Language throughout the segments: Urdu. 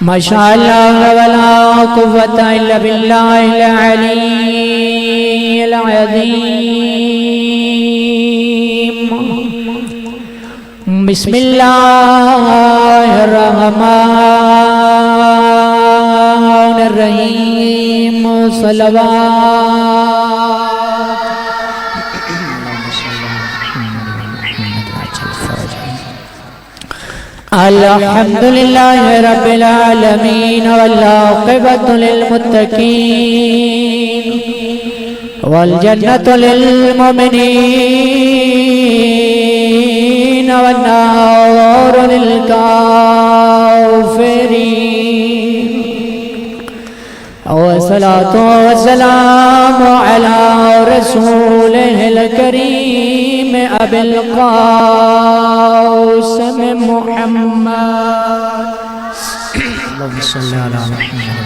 ما شاء الله ولا قوة إلا بالله العلي العظيم. بسم الله الرحمن الرحيم. صلوات. الحمد لله رب العالمين والعاقبة للمتقين والجنة للمؤمنين والنار للكافرين. والصلاة والسلام على رسوله الكريم أبي القاسم محمد. اللهم صل على محمد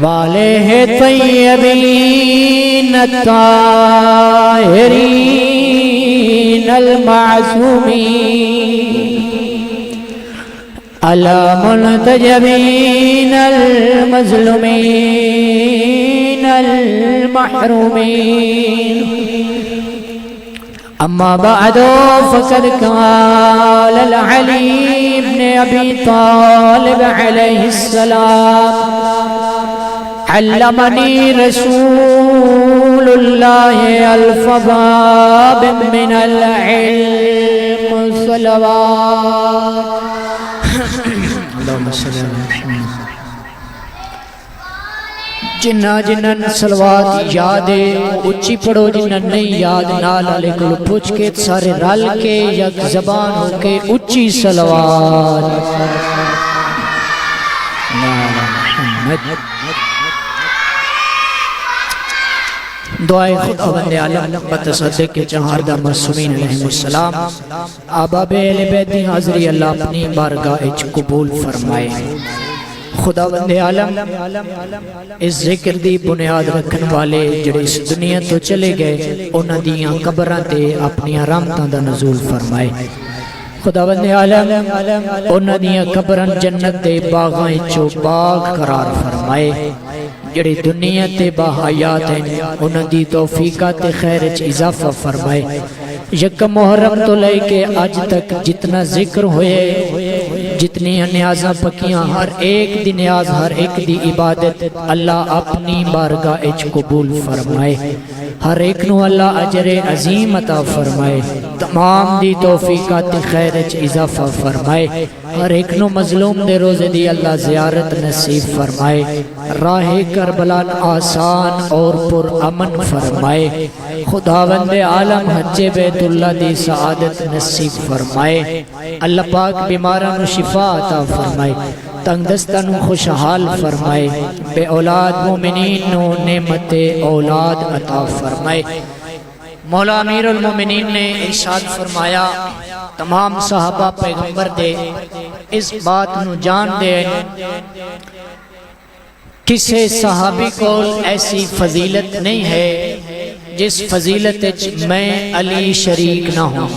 وآله الطيبين الطاهرين المعصومين المنتجبين المظلومين المحرومين. أما بعد فقد قال العلي بن أبي طالب عليه السلام: علمني رسول الله ألف باب من العلم. صلوات. اللهم صل على محمد. جنہ جنہ صلوات یاد ہے اچھی پڑھو، جنہ نہیں یاد نال علی کو پوچھ کے سارے رل کے یک زبان ہو کے اچھی صلوات. دعائے خداوند عالم بتصدق کے چہاردہ معصومین علیہ السلام آباب اہل بیت حاضری اللہ اپنی بارگاہ اچ قبول فرمائے. خداوند عالم اس ذکر دی بنیاد رکھن والے جڑے اس دنیا تو چلے گئے انہاں دیاں قبراں تے اپنی رحمتاں دا نزول فرمائے. خداوند عالم انہاں دیاں قبراں جنت دے باغاں وچوں باغ قرار فرمائے. جڑی دنیا تے باحیات ہیں انہاں دی توفیقات خیر وچ اضافہ فرمائے. یکم محرم تو لے کے آج تک جتنا ذکر ہوئے، جتنی نیازاں پکیاں، ہر ایک دی نیاز، ہر ایک دی عبادت اللہ اپنی بارگاہ اچ قبول فرمائے. ہر ایک نو اللہ اجر عظیم عطا فرمائے. تمام دی توفیقات خیر وچ اضافہ فرمائے. ہر ایک نو مظلوم دے روزے دی اللہ زیارت نصیب فرمائے. راہ کربلا آسان اور پر امن فرمائے. خداوند عالم حج بیت اللہ دی سعادت نصیب فرمائے. اللہ پاک بیماراں نو شفا عطا فرمائے. تنگ دستاں نو خوشحال فرمائے. بے اولاد مومنین نو نعمت اولاد عطا فرمائے. مولا امیر المومنین نے ارشاد فرمایا تمام صحابہ پیغمبر دے اس بات نو جان دے کسے صحابی کو ایسی فضیلت نہیں ہے جس فضیلت میں علی شریک نہ ہوں.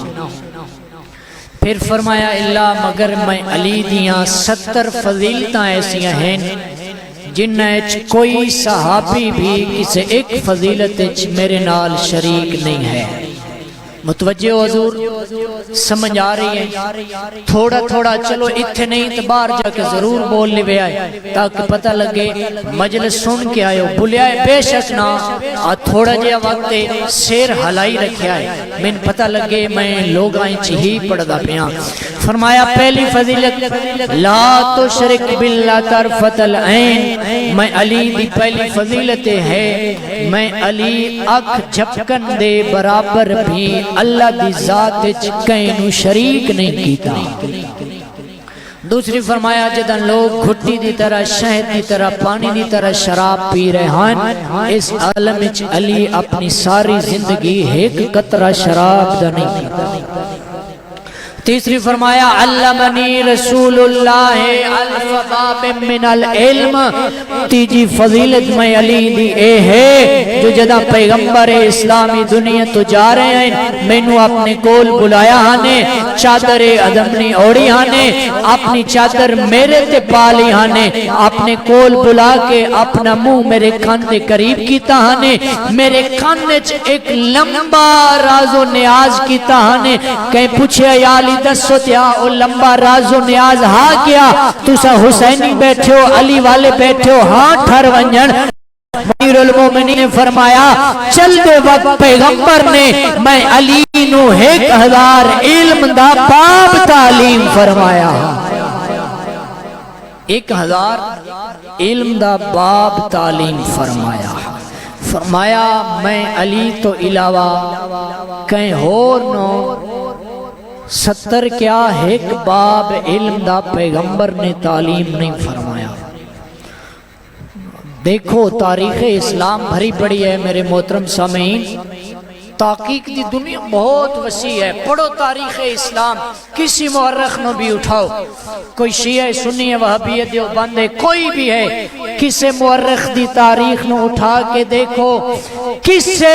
پھر فرمایا اللہ مگر میں علی دیاں 70 فضیلتاں ایسیاں ہیں جنہ کوئی صحابی بھی کسے ایک فضیلت میرے نال شریک نہیں ہے. متوجہ ہو حضور؟ سمجھ آ رہی ہے؟ تھوڑا تھوڑا چلو اتھے نہیں تو باہر جا کے ضرور بول لے آئے تاکہ پتہ لگے مجلس سن کے آئے ہو. بھولے آئے بے شک نہ تھوڑا جہا وقت سیر ہلائی رکھے آئے من پتہ لگے میں لوگ آئیں چہی پڑھدا پیاں. فرمایا پہلی فضیلت لا تشرک باللہ طرفت العین. میں علی دی پہلی فضیلت ہے میں علی اکھ جھپکن دے برابر بھی اللہ دی ذات کہیں شریک نہیں کیتا. دوسری فرمایا جدن لوگ گھٹی دی طرح شہد دی طرح پانی دی طرح شراب پی رہے ہیں اس عالم وچ علی اپنی ساری زندگی ایک قطرہ شراب دا نہیں پیتا. تیسری فرمایا علمنی رسول اللہ الف باب من العلم، تیجی فضیلت میں علی دی اے ہے جو جدہ پیغمبر اسلامی دنیا تو جا رہے ہیں مینو اپنے کول بلایا ہانے، چادر ادمنی اوڑی ہانے، اپنی چادر میرے تے پالی ہانے، اپنے کول بلا کے اپنا منہ میرے کان دے قریب کیتا ہانے، میرے کان وچ ایک لمبا راز و نیاز کیتا ہانے، کہیں پوچھے یا علی دسو تیا او لمبا راز و نیاز ہاں کیا، تسا حسینی بیٹھے ہو علی والے بیٹھے ہو ہاں ٹھر ونجن۔ امیر المومنین نے فرمایا چل دے وقت پیغمبر نے میں علی نو 1000 علم دا باب تعلیم فرمایا، 1000 علم دا باب تعلیم فرمایا، فرمایا میں علی تو علاوہ کہیں اور نو 70 کیا ایک باب علم دا پیغمبر نے تعلیم نہیں فرمایا۔ دیکھو تاریخ اسلام بھری پڑی ہے میرے محترم سامعین، تحقیق دی دنیا بہت وسیع ہے، پڑھو تاریخ اسلام، کسی مورخ نو بھی اٹھاؤ، کوئی شیعہ سنی ہے وہابی دیوبند ہے کوئی بھی ہے، کسی مورخ دی تاریخ نو اٹھا کے دیکھو کسی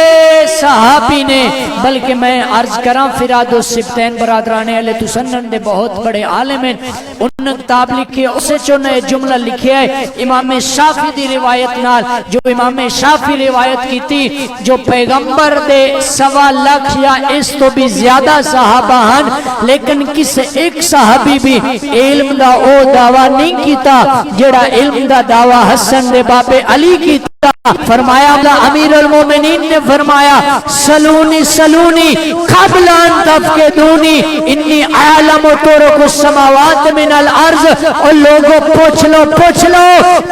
صحابی نے، بلکہ میں عرض کراں فراد السبتین برادران اہل سنن دے بہت بڑے عالم ہیں، انہوں نے کتاب لکھی ہے، اسے چونے جملہ لکھیا ہے امام شافعی دی روایت نال، جو امام شافعی روایت کی تھی جو پیغمبر دے 1.25 لاکھ یا اس تو بھی زیادہ صحابہ ہیں، لیکن کسی ایک صحابی بھی علم دا او دعویٰ نہیں کیتا جڑا علم دا دعویٰ حسن دے باپ علی کیتا۔ فرمایا امیر المومنین نے فرمایا سلونی سلونی قبل ان تفقدونی انی عالم طرق السماوات من الارض، اور لوگوں پوچھ لو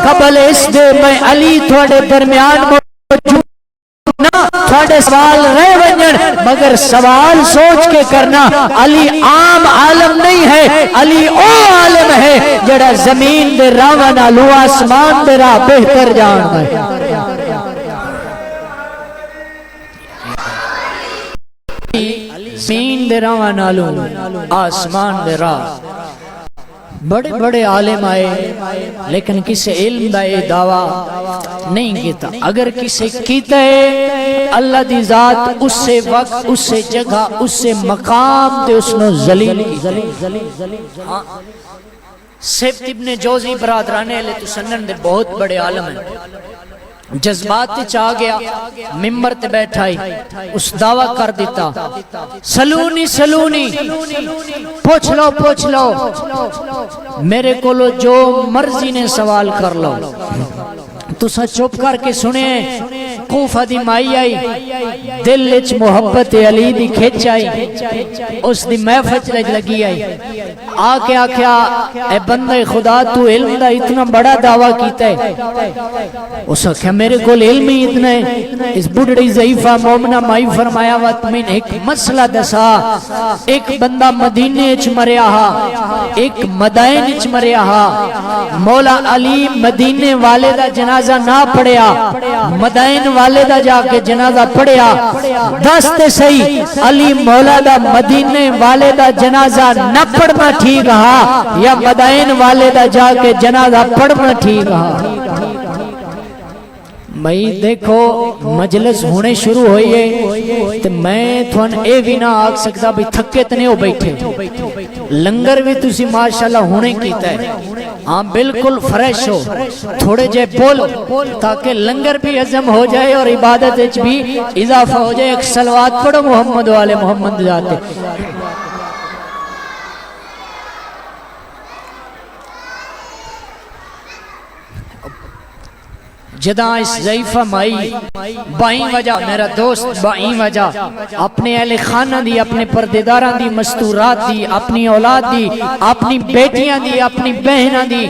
قبل اس دے میں علی تھوڑے درمیان موجود نہ، تھوڑے سوال رہ ونجن مگر سوال سوچ کے کرنا، علی عام عالم نہیں ہے، علی او عالم ہے جڑا زمین دے راہ نالو آسمان دے راہ بہتر جان ہے۔ زمین دے راہ نالو آسمان دے راہ، بڑے بڑے عالم آئے لیکن کسی علم دا یہ دعویٰ نہیں کیتا، اگر کسی کیتا ہے اللہ دی ذات اس سے وقت اس سے جگہ اس سے مقام تے اس نے ذلیل کی۔ سبت ابن جوزی برادران اہل سنن دے بہت بڑے عالم ہیں، جذبات چاہ گیا ممبر تے بیٹھائی اس دعویٰ کر دیتا سلونی سلونی پوچھ لو میرے کو لو جو مرضی نے سوال کر لو، تو سا چپ کر کے سنے کوفہ دی مائی آئی دل اچ محبت علی دی کھچ آئی، اس دی محفظ لگی آئی، آکے آکھیا اے بندہ خدا تو علم دا اتنا بڑا دعویٰ کیتا ہے، اس آکھیا میرے کو علم ہی اتنا ہے۔ اس بڑھڑی ضعیفہ مومنہ مائی فرمایا وقت میں ایک مسئلہ دسا، ایک بندہ مدینے اچ مریا ہا، ایک مدائن اچ مریا ہا، مولا علی مدینے والے دا جنازہ نہ پڑیا، مدائن والے دا جا کے جنازہ پڑیا، دست صحیح علی مولا دا مدینے والے دا جنازہ نہ پڑھنا ٹھیک رہا یا مدائن والے دا جا کے جنازہ پڑھنا ٹھیک رہا۔ بھئی دیکھو مجلس ہونے شروع ہوئی ہے تو میں تھوان اے بھی نہ آگ سکتا بھی تھکے تنے ہو بیٹھے، لنگر بھی تُسی ماشاءاللہ ہونے کیتا ہے، ہاں بالکل فریش ہو، تھوڑے جے بولو تاکہ لنگر بھی عظم ہو جائے اور عبادت بھی اضافہ ہو جائے۔ ایک صلوات پڑھو محمد والے محمد جاتے۔ جدہ اس ضعیفہ مائی بائیں وجہ میرا دوست بائیں وجہ اپنے اہل خانہ دی، اپنے پردیداران دی، مستورات دی، اپنی اولاد دی، اپنی بیٹیاں دی، اپنی بہناں دی،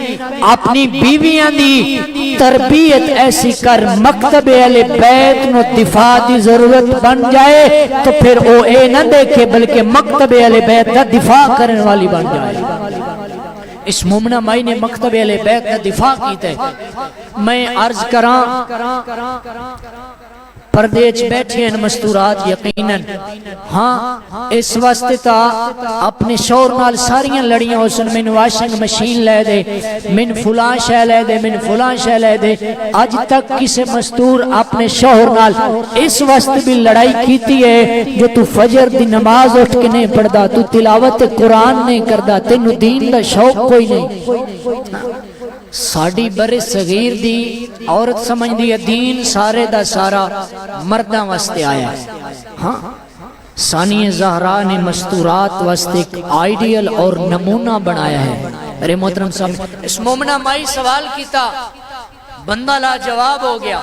اپنی بیویاں دی تربیت ایسی کر مکتب اہل بیت نو دفاع دی ضرورت بن جائے تو پھر او اے نہ دیکھے بلکہ مکتب اہل بیت دا دفاع کرنے والی بن جائے۔ اس مومنہ مائی نے مکتب اہل بیت کا دفاع کیتا ہے۔ میں عرض کراں پردے چ بیٹھے ہیں مستورات یقیناً ہاں اس واسطے تا اپنے شوہر نال ساریاں لڑیاں حسن من واشنگ مشین لے دے من فلاں شے لے دے من فلاں شے لے دے اج تک کسے مستور اپنے شوہر نال اس واسطے بھی لڑائی کیتی ہے جو تو فجر دی نماز اٹھ کے نہیں پڑھدا تو تلاوت قرآن نہیں کردا تینوں دین دا شوق کوئی نہیں ساڑی بر صغیر دی عورت سمجھ دی دین سارے دا سارا مردہ واسطے آیا ہے ہاں ثانی زہرا نے مستورات واسطے ایک آئیڈیل اور نمونہ بنایا ہے ارے محترم صاحب اس مومنہ مائی سوال کیتا بندہ لا جواب ہو گیا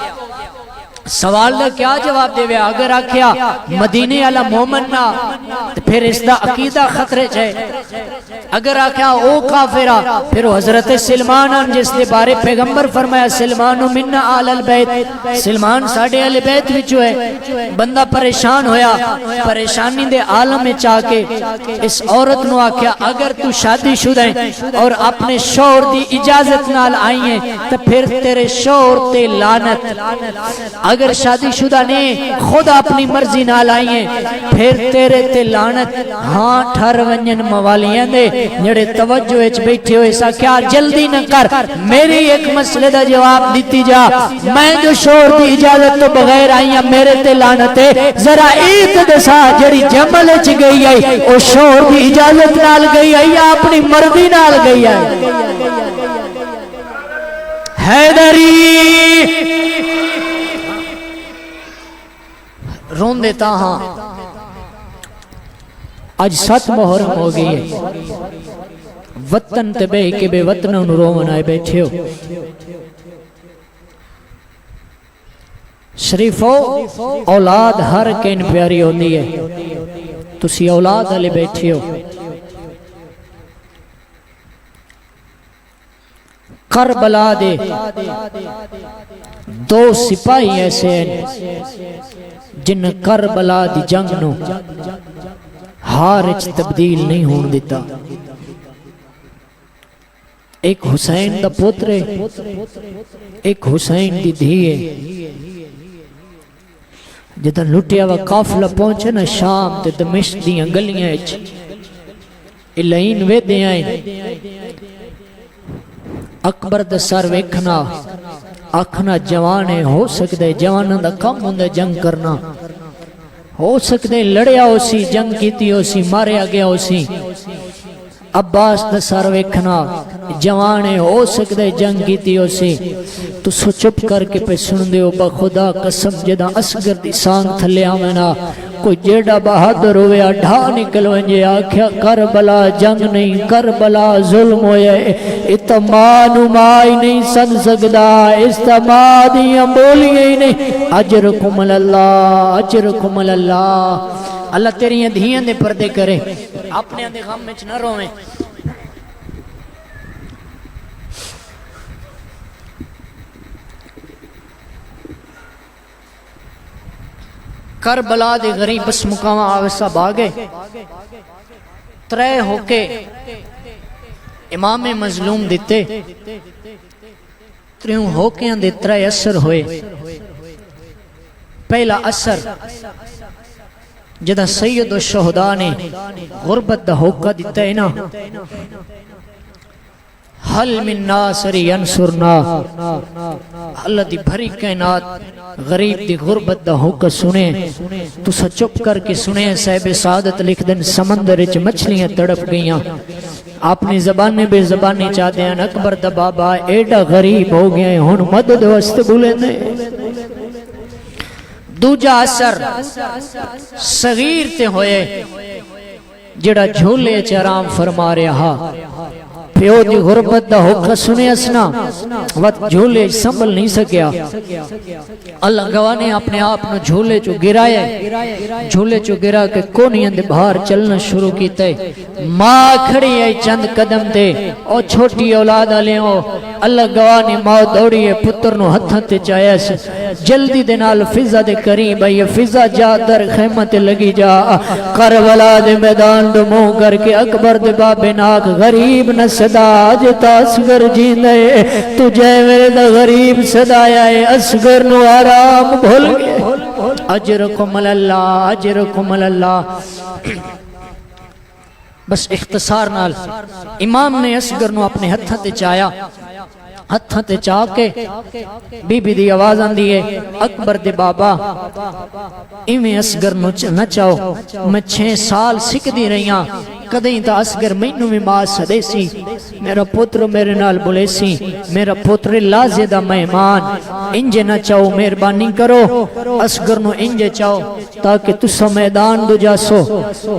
سوال دا کیا جواب دے وے اگر آکھیا مدینے والا مومن نہ پھر اس دا عقیدہ خطرے چھے اگر آکھیا او کافرہ پھر حضرت سلمان جس دے بارے پیغمبر فرمایا سلمان مننا آل البیت سلمان ساڑھے اہل بیت وچو ہے بندہ پریشان ہویا پریشانی دے عالم میں چاہ کے اس عورت نو آکھیا اگر تو شادی شدہ ہے اور اپنے شوہر دی اجازت نال آئی ہیں تو پھر تیرے شوہر تے لعنت اگر شادی شدہ نے خود اپنی مرضی نہ لائیں پھر تیرے تے لعنت ہاں ٹھر ونجن موالیاں دے جڑے توجہ اچ بیٹھے ہوئے سا کیا جلدی نہ کر میری ایک مسئلے دا جواب دیتی جا میں جو شوہر دی اجازت تو بغیر آئیاں میرے تے لعنت ہے ذرا ایک دسا جڑی جمل اچ گئی ہے او شوہر دی اجازت نال گئی ہے یا اپنی مرضی نال گئی ہے حیدری رون دیتا ہاں آج 7 محرم ہو گئی ہے وطن تے بے کے بے وطنوں رومن آئے بیٹھے ہو شریفو اولاد ہر کین پیاری ہوندی ہے تسی اولاد علی بیٹھے ہو کربلا دے 2 سپاہی ایسے ہیں جن کربلا دی جنگ نو ہارچ تبدیل نہیں ہون دیتا ایک حسین دا پوترے ایک حسین دی دھیے جدہ لٹیا و قافلہ پہنچے نا شام تے دمشق دیاں گلیاں اچ الہین وے دے آئیں اکبر دا سر ویکھنا آکھنا جوانے ہو سکتے جوانوں دا کم ہوندے جنگ کرنا ہو سکتے لڑیا ہو سی جنگ کیتی ہو سی ماریا گیا ہو سی عباس دا سر ویکھنا جوانے ہو سکتے جنگ کیتی ہو سی تو سو چپ کر کے پہ سن دے ہو بخدا قسم جدہ اسگر دی سانگ تھلے آمنا کوئی جیڑا بہادر ہوئے ڈھا نکل ونجے آکھیا کربلا جنگ نہیں کربلا ظلم ہوئے اتمان مائی نہیں سن سکدا استمادیاں بولیے ہی نہیں اجرکم اللہ اللہ تیریاں دھیاں دے پردے کرے اپنے دے غم میں نہ رویں کربلا دے غریب بس مقامہ آویسا باگے 3 ہو کے امام مظلوم دیتے 3 ہو کے اندے 3 اثر ہوئے پہلا اثر جدہ سید الشہداء نے غربت دا ہوکہ دیتا ہے نا حل من ناصری ینصرنا اللہ دی بھری کائنات غریب دی غربت دا ہوکہ سنے تو سا چپ کر کے سنے صاحب سعادت لکھ دن سمندر اچ مچھلیاں تڑپ گئیاں اپنی زبانے بے زبانی چاہتے ہیں اکبر دا بابا ایڈا غریب ہو گئے ہن مدد واسطے بولے دے دوجا اثر صغیر تے ہوئے جڑا جھولے چرام فرما رہا پیو دی غربت دا ہوکہ سنے اسنا وقت جھولے سنبھل نہیں سکیا اللہ گواہ نے اپنے آپ نو جھولے چو گرایا جھولے چو گرا کے کونیاں دے باہر چلنا شروع کیتا ہے ماں کھڑی ہے چند قدم دے او چھوٹی اولاد آلے ہو اللہ گواہ نے موت دوڑی ہے پتر نو ہتھاں تے چایا سے جلدی دے نال فضا دے قریب ہے فضا جا در خیمہ تے لگی جا کربلا دے میدان دو منہ کر کے اکبر دے باب ناک غریب نہ صدا جتا اصغر جیندے تجھے میرے دا غریب صدایا ہے اصغر نو آرام بھول گئے اجرکم اللہ اجرکم اللہ بس اختصار نال امام نے اصغر نو اپنے ہتھاں تے چایا ہتھاں تے چاہ کے بی بی دی آواز آن دیئے اکبر دے بابا ایویں اصغر نو نہ چاہو میں 6 سال سکھ دی رہیاں کدیں تا اصغر مینوں بھی ماں سدے سی میرا پتر میرے نال بولے سی میرا پتر لازے دا مہمان انجے نہ چاہو مہربانی کرو اصغر نو انجے چاہو تاکہ تسا میدان دو جاسو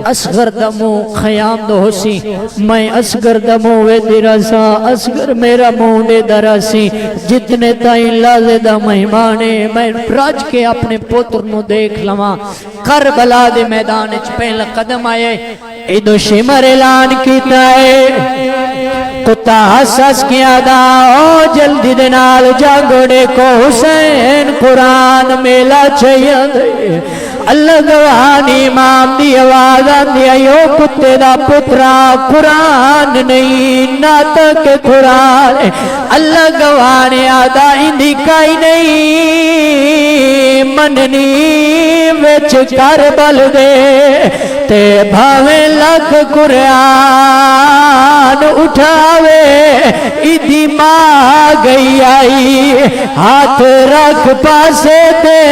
اصغر دا منہ خیام دو ہو سی میں اصغر دا منہ وے دیرا سا اصغر میرا منہ دے درا سی جتنے تائیں لازے دا مہمانے میں راج کے اپنے پتر نو دیکھ لما کربلا دے میدان اچ پہلا قدم آئے ایدو شمر اعلان کیتا ہے کتا حساس کیا دا او جلدی دنال جاگوڑے کو حسین قرآن میلا چاہیے دے اللہ گوانی امام دی آواز آندی ایو کتے دا پترا قرآن نہیں ناتک قرآن اللہ گوانی آدھا اندھی کائی نہیں مننی وچ کربل دے تے بھاویں لکھ قرآن اٹھاوے ایدھی ماں گئی آئی ہاتھ رکھ پاسے دے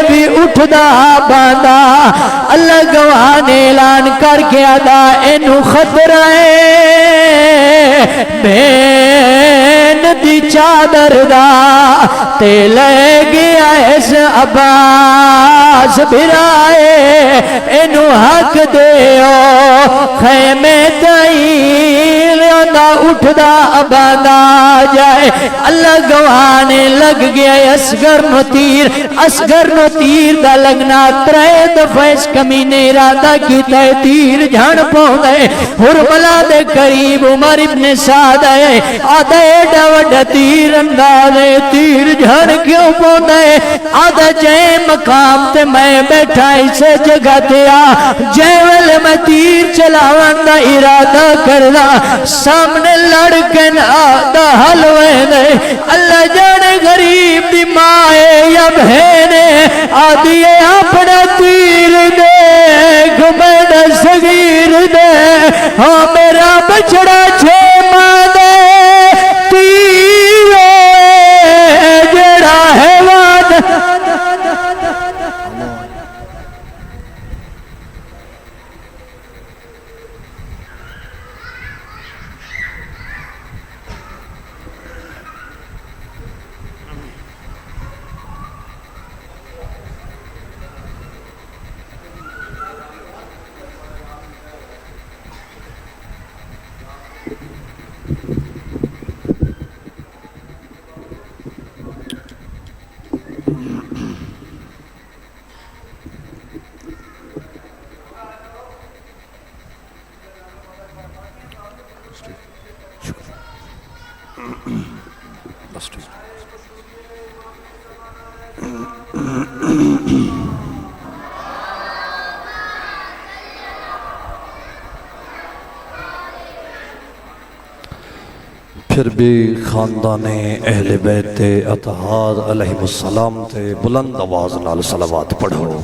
بھی اٹھدا باندھا اللہ گواہ نے اعلان کر کے آدھا اینو خطرہ بین دی چادر دا تے لے گیا اس عباس بھرائے اینو حق دیو خیمے تائیں لیندہ اٹھدا باندھا جائے اللہ گواہ نے لگ گیا اصغر نو تیر دا لگنا ترے دفعہ اس کمینے ارادہ کیتا ہے تیر جھان پہنچ گئے حرملہ دے قریب عمر ابن سعد ہے آدھا ایڈا وڈا تیر اندازے تیر جھان کیوں پہنچ گئے آدھا جائے مقام تے میں بیٹھا اسے جگہ دیا جیول میں تیر چلاوان دا ارادہ کرنا سامنے لڑکن آدھا حلوے دے اللہ جانے غریب دی مائے یا بہنے آدھی اپنا تیر دے گھمڑ صغیر دے ہاں میرا بچڑا ماں دے تیر جڑا ہے وعد پھر بھی خاندان اہل بیت اطہار علیہ السلام تے بلند آواز نال صلوات پڑھو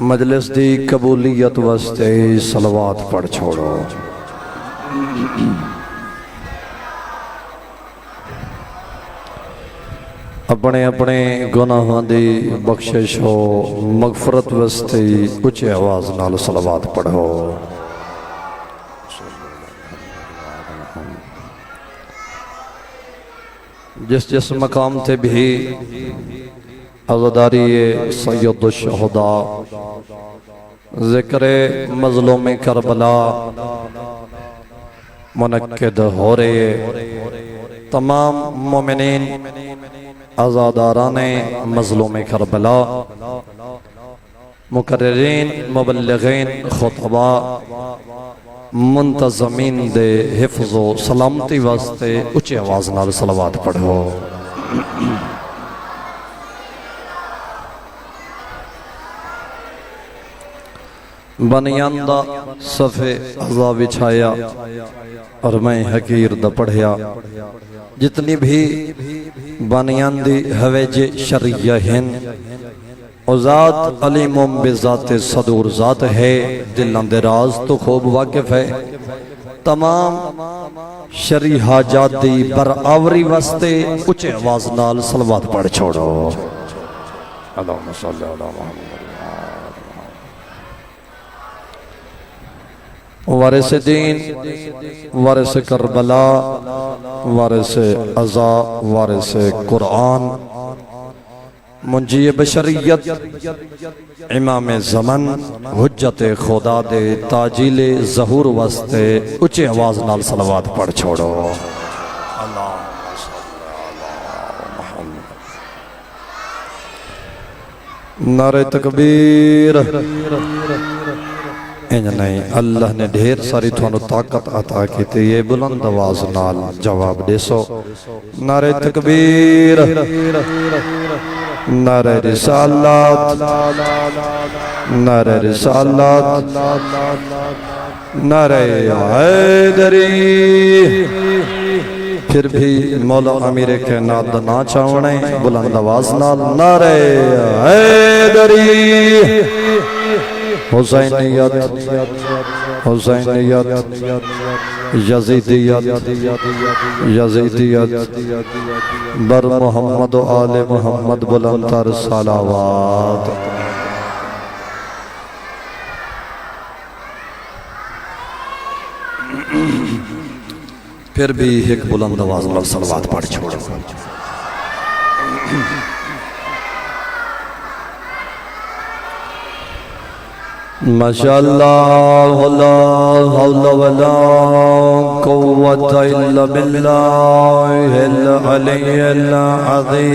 مجلس دی قبولیت واسطے صلوات پڑھ چھوڑو اپنے اپنے گناہاں دی بخشش ہو مغفرت واسطے اچھے آواز نال صلوات پڑھو جس مقام تے بھی عزاداری سید الشہداء ذکر مظلوم کربلا منعقد ہو رہے تمام مومنین عزاداران مظلوم کربلا مقررین، مبلغین، خطباء، منتظمین دے حفظ و سلامتی واسطے اچھی آواز نال صلوات پڑھو۔ بنیاندہ صفحے عزا بچھایا اور میں حقیر دا پڑھیا، جتنی بھی بنیاندی حویج شرعیہ ہیں او ذات علیمم بذات صدور ذات ہے، دل اندراز تو خوب واقف ہے، تمام شرعی حاجات دی برآوری واسطے اچھے آواز نال صلوات پڑھ چھوڑو۔ اللہم صلی علی محمد وارث دین، وارث کربلا، وارث عزا، وارث قرآن، منجی بشریت، امام زمن، حجت خدا دے تاجیل ظہور واسطے اچھے آواز نال صلوات پڑھ چھوڑو۔ اللہم صلی علی محمد۔ نعرہ تکبیر۔ نہیں، اللہ نے ڈھیر ساری تھوانو طاقت عطا کی تھی، یہ بلند آواز نال جواب دے سو۔ نعرہ تکبیر، نعرہ رسالات، نعرہ رسالات، نعرہ حیدری۔ پھر بھی مولا امیر کائنات دا نا چاونے بلند آواز نال نعرہ حیدری۔ حسینیت، حسینیت، یزیدیت، یزیدیت، بر محمد و آل محمد بلند تر صلوات۔ پھر بھی ایک بلند آواز میں صلوات پڑھ چھوڑو۔ ماشاءاللہ لا حول ولا قوة الا باللہ العلی العظیم۔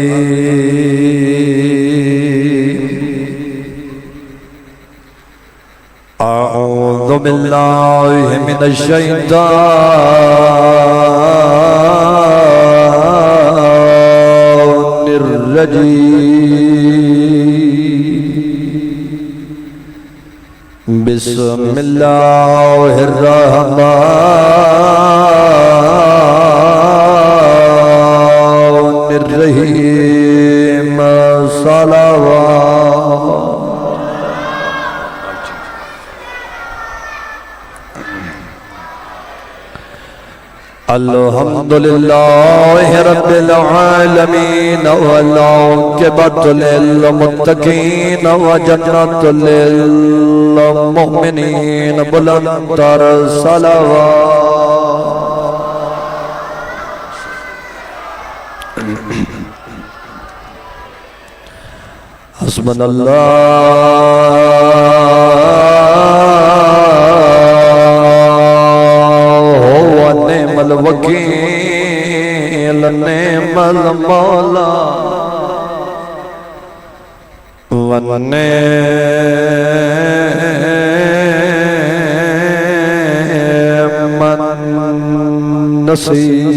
اعوذ باللہ من الشیطان الرجیم۔ بسم اللہ الرحمن الرحیم۔ صلوات۔ الحمدللہ رب العالمین والعاقبۃ للمتقین وجنۃ للمؤمنین بلند تر صلوات۔ حسبنا الوکیل نعم المولا ونعم النصير۔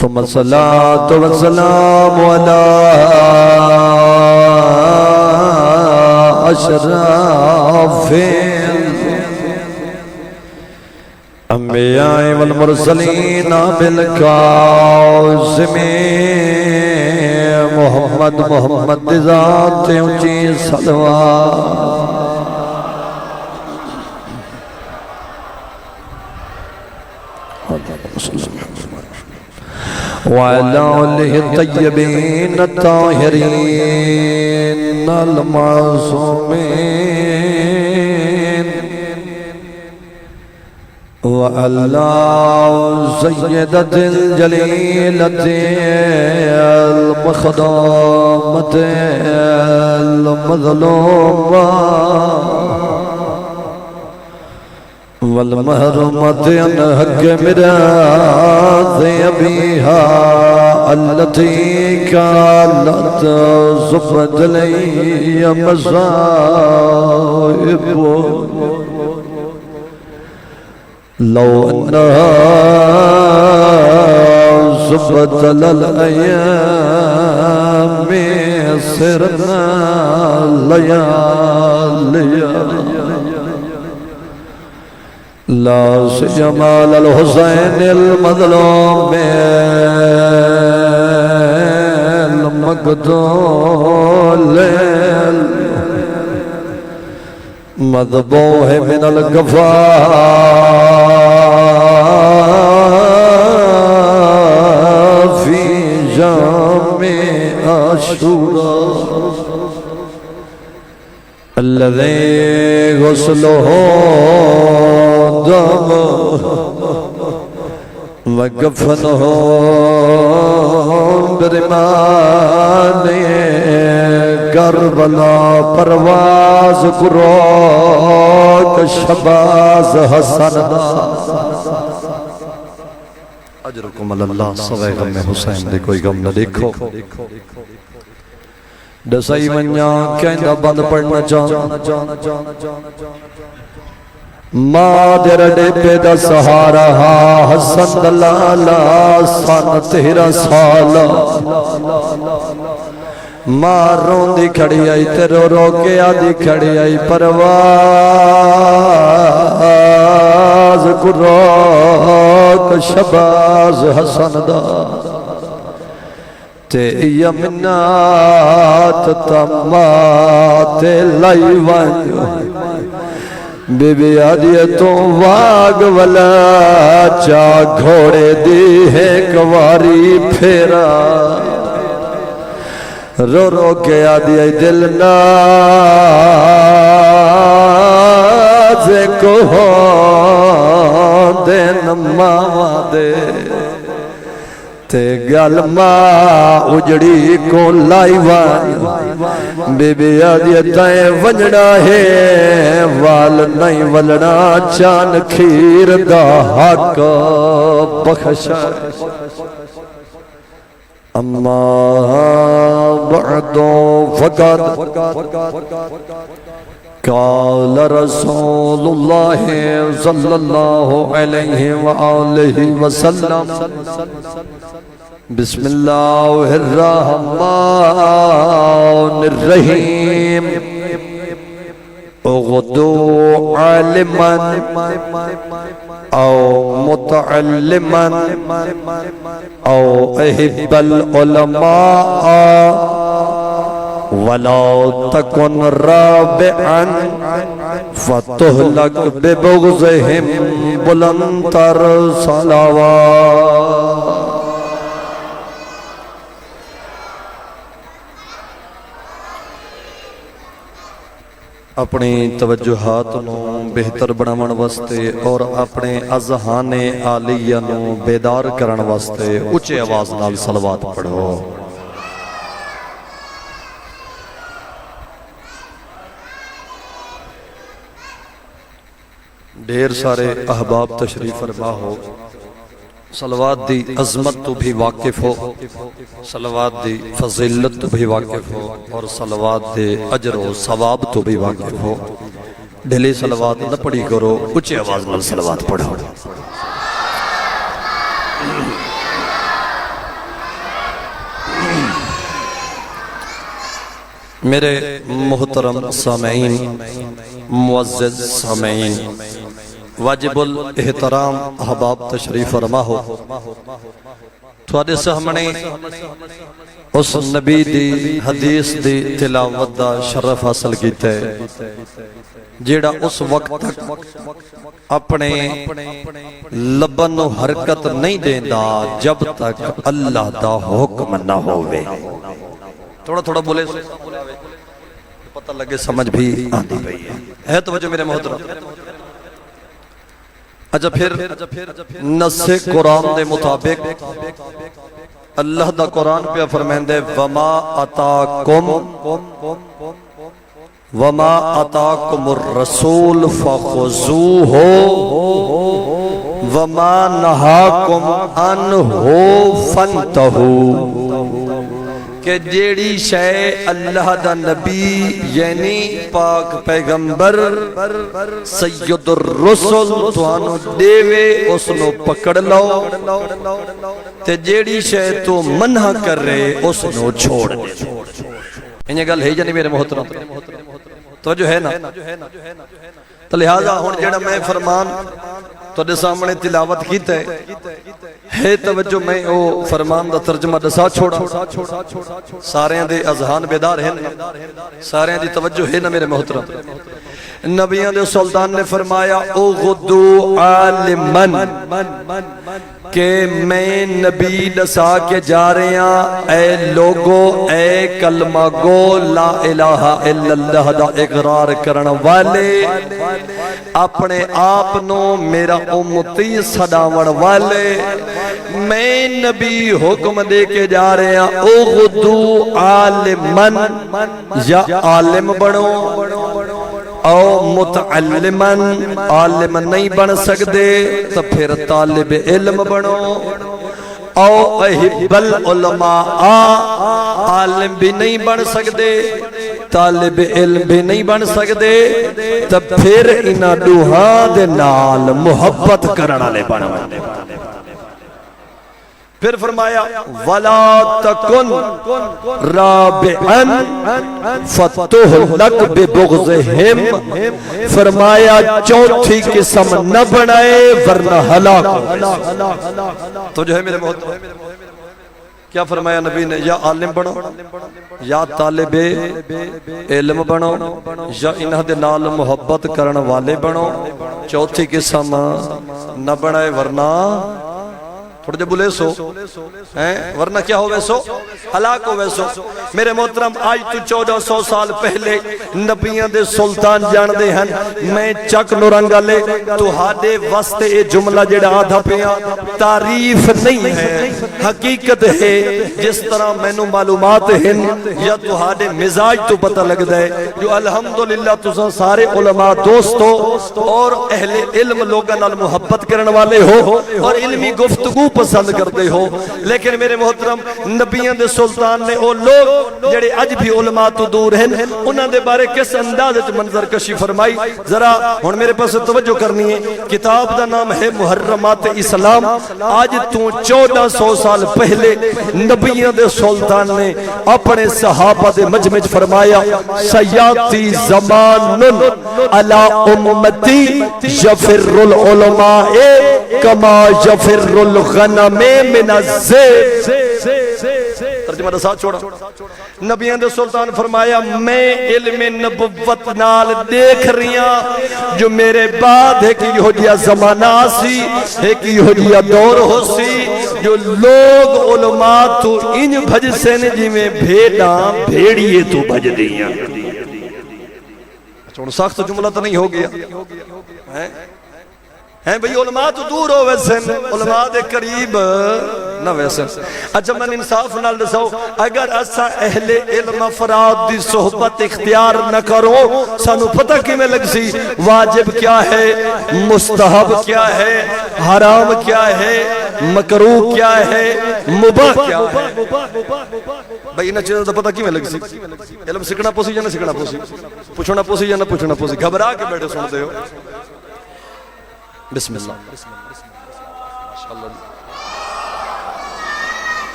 ثم الصلاة والسلام على أشرف انبیاء والمرسلین بالقاسم محمد ذات اونچی صلوات۔ وعلى آله الطيبين الطاهرين المعصومين وعلى سيدة الجليلة المخدومة المظلومة والمحرومة عن حق ميراث أبيها التي كانت زبد لي مصائب لو أنها زبد للأيام سرنا لياليا لا سيما للحسين المظلوم المقتول مذبوح من القفا في جامع عاشوراء الذي غسله دم وكفنه برمان کربلا پرواز کرو شباز حسن دا اجرکم اللہ سوائے غم حسین دے کوئی غم نہ دیکھو دسائی منیا کہندہ بند پڑھنا چاہاں مادر ڈے پیدا سہارا حسن دلالا سان 13 سالا ماروں دی کھڑی آئی تیرو رو کے آدھی کھڑی آئی پرواز گروک شباز حسن دا تے یمنات تمات لائی وانیو بی بی آدھی تو واگ والا چا گھوڑے دی ہے کواری پھیرا رو رو کے آدھی دل ناز کو دے نماوا دے تے گل ماں اجڑی کو لائی وانی بی بی آدھی تائیں ونجڑا ہے وال نہیں ولنا چان کھیر دا حق بخشا اما بعد فقد قال رسول الله صلى الله عليه وآله وسلم بسم الله الرحمن الرحيم اغدو عالما او متعلما او احب العلماء ولا تكن رابعا فتهلك ببغضهم بلندر صلوات اپنی توجہات نو بہتر بناون واسطے اور اپنے اذہان عالیہ نو بیدار کرن واسطے اونچی آواز نال صلوات پڑھو ڈھیر سارے احباب تشریف فرما ہو صلوات دی عظمت تو بھی واقف ہو صلوات دی فضیلت تو بھی واقف ہو اور صلوات دے اجر و ثواب تو بھی واقف ہو ڈھلی صلوات نہ پڑھی کرو اونچی آواز نال صلوات پڑھو میرے محترم سامعین معزز سامعین واجب الاحترام احباب تشریف فرما ہو تھوڑے سامنے اس نبی دی حدیث دی تلاوت دا شرف حاصل کیتا ہے جیڑا اس وقت تک اپنے لبن و حرکت نہیں دیندہ جب تک اللہ دا حکم نہ ہوئے تھوڑا تھوڑا بولے پتہ لگے سمجھ بھی آندھی پئی ہے توجہ میرے محترم اچھا پھر نص قرآن دے مطابق اللہ دا قرآن پہ فرمائندے وما اتاکم الرسول فخذوہ وما نہاکم عنہ فانتہو کہ جیڑی شے اللہ دا نبی یعنی پاک پیغمبر سید الرسل توانو دیوے اس نو پکڑ لو تے جیڑی شے تو منع کر رہے اس نو چھوڑ دے. انہیں گل ہے جانی میرے محترم توجہ ہے نا. تو لہذا ہون جڑا میں فرمان تو دے سامنے تلاوت کیتا ہے توجہ میں او فرمان دا ترجمہ دسا چھوڑا سارے دے اذہان بیدار ہیں سارے دی توجہ ہے نا میرے محترم. نبیوں دے سلطان نے فرمایا اغدو عالمن کہ میں نبی دسا کے جا رہے ہیں اے لوگو اے کلمہ گو لا الہ الا اللہ دا اقرار کرن والے اپنے آپنو میرا امتی صداون والے میں نبی حکم دے کے جا رہے ہیں اغدو عالمن یا عالم بڑھو او متعلمن عالم نہیں بن سکتے تو پھر طالب علم بنو او احب العلماء عالم بھی نہیں بن سکتے طالب علم بھی نہیں بن سکتے تو پھر انہاں دوہاں دے نال محبت کرنا لے بنو. پھر فرمایا وَلَا تَكُنْ رَابِعًا فَتُحْلَقْ بِبُغْضِهِمْ فرمایا چوتھی قسم نہ بنائے ورنہ ہلاک. تو جو ہے میرے محترم کیا فرمایا نبی نے یا عالم بنو یا طالب علم بنو یا انہاں دے نال محبت کرن والے بنو چوتھی قسم نہ بنائے ورنہ تھوڑے جب بولے سو ورنہ کیا ہوئے سو ہلاک ہوئے سو. میرے محترم آج تو 1400 سال پہلے نبیان دے سلطان جان دے ہیں میں چک نورنگا لے تو ہادے وسط اے جملہ جڑا آدھا پیا تعریف نہیں ہے حقیقت ہے جس طرح میں نو معلومات ہیں یا تو ہادے مزاج تو پتہ لگ دے جو الحمدللہ تو سارے علماء دوستو اور اہل علم لوگاں نال محبت کرن والے ہو اور علمی گفتگو پسند کرتے ہو لیکن میرے محترم نبیان دے سلطان نے او لوگ جڑے اج بھی علماء تو دور ہیں انہاں دے بارے کس انداز وچ منظر کشی فرمائی ذرا ہن میرے پاس توجہ کرنی ہے. کتاب دا نام ہے محرمات اسلام. آج تو 1400 سال پہلے نبیان دے سلطان نے اپنے صحابہ دے مجمع وچ فرمایا سیاتی زمان علی امتی یفر العلماء کما یفر الغنم من الذئب. ترجمہ دا ساتھ چھوڑا نبیان دے سلطان فرمایا میں علم نبوت نال دیکھ رہیا جو میرے بعد ہے کہ یہ جیا زمانہ سی ہے کہ یہ جیا دور ہو سی جو لوگ علماء تو ان بھج سے نے جی میں بھیڑاں بھیڑیے تو بھج دیاں. چھوڑ سخت جملہ تو نہیں ہو گیا ہیں بھئی علماء تو دور ہو ویسے علماء دے قریب نہ ویسے. اچھا من انصاف نال دساؤ اگر اسا اہل علم افراد دی صحبت اختیار نہ کرو سانو پتہ کی میں لگ سی واجب کیا ہے مستحب کیا ہے حرام کیا ہے مکروہ کیا ہے مباح کیا ہے. بھئی انہاں چیزیں پتہ کی میں لگ سی علم سکھنا پوسی یا نہ سکھنا پوسی پوچھنا پوسی یا نہ پوچھنا پوسی گھبرا کے بیٹھے سنتے ہو. بسم اللہ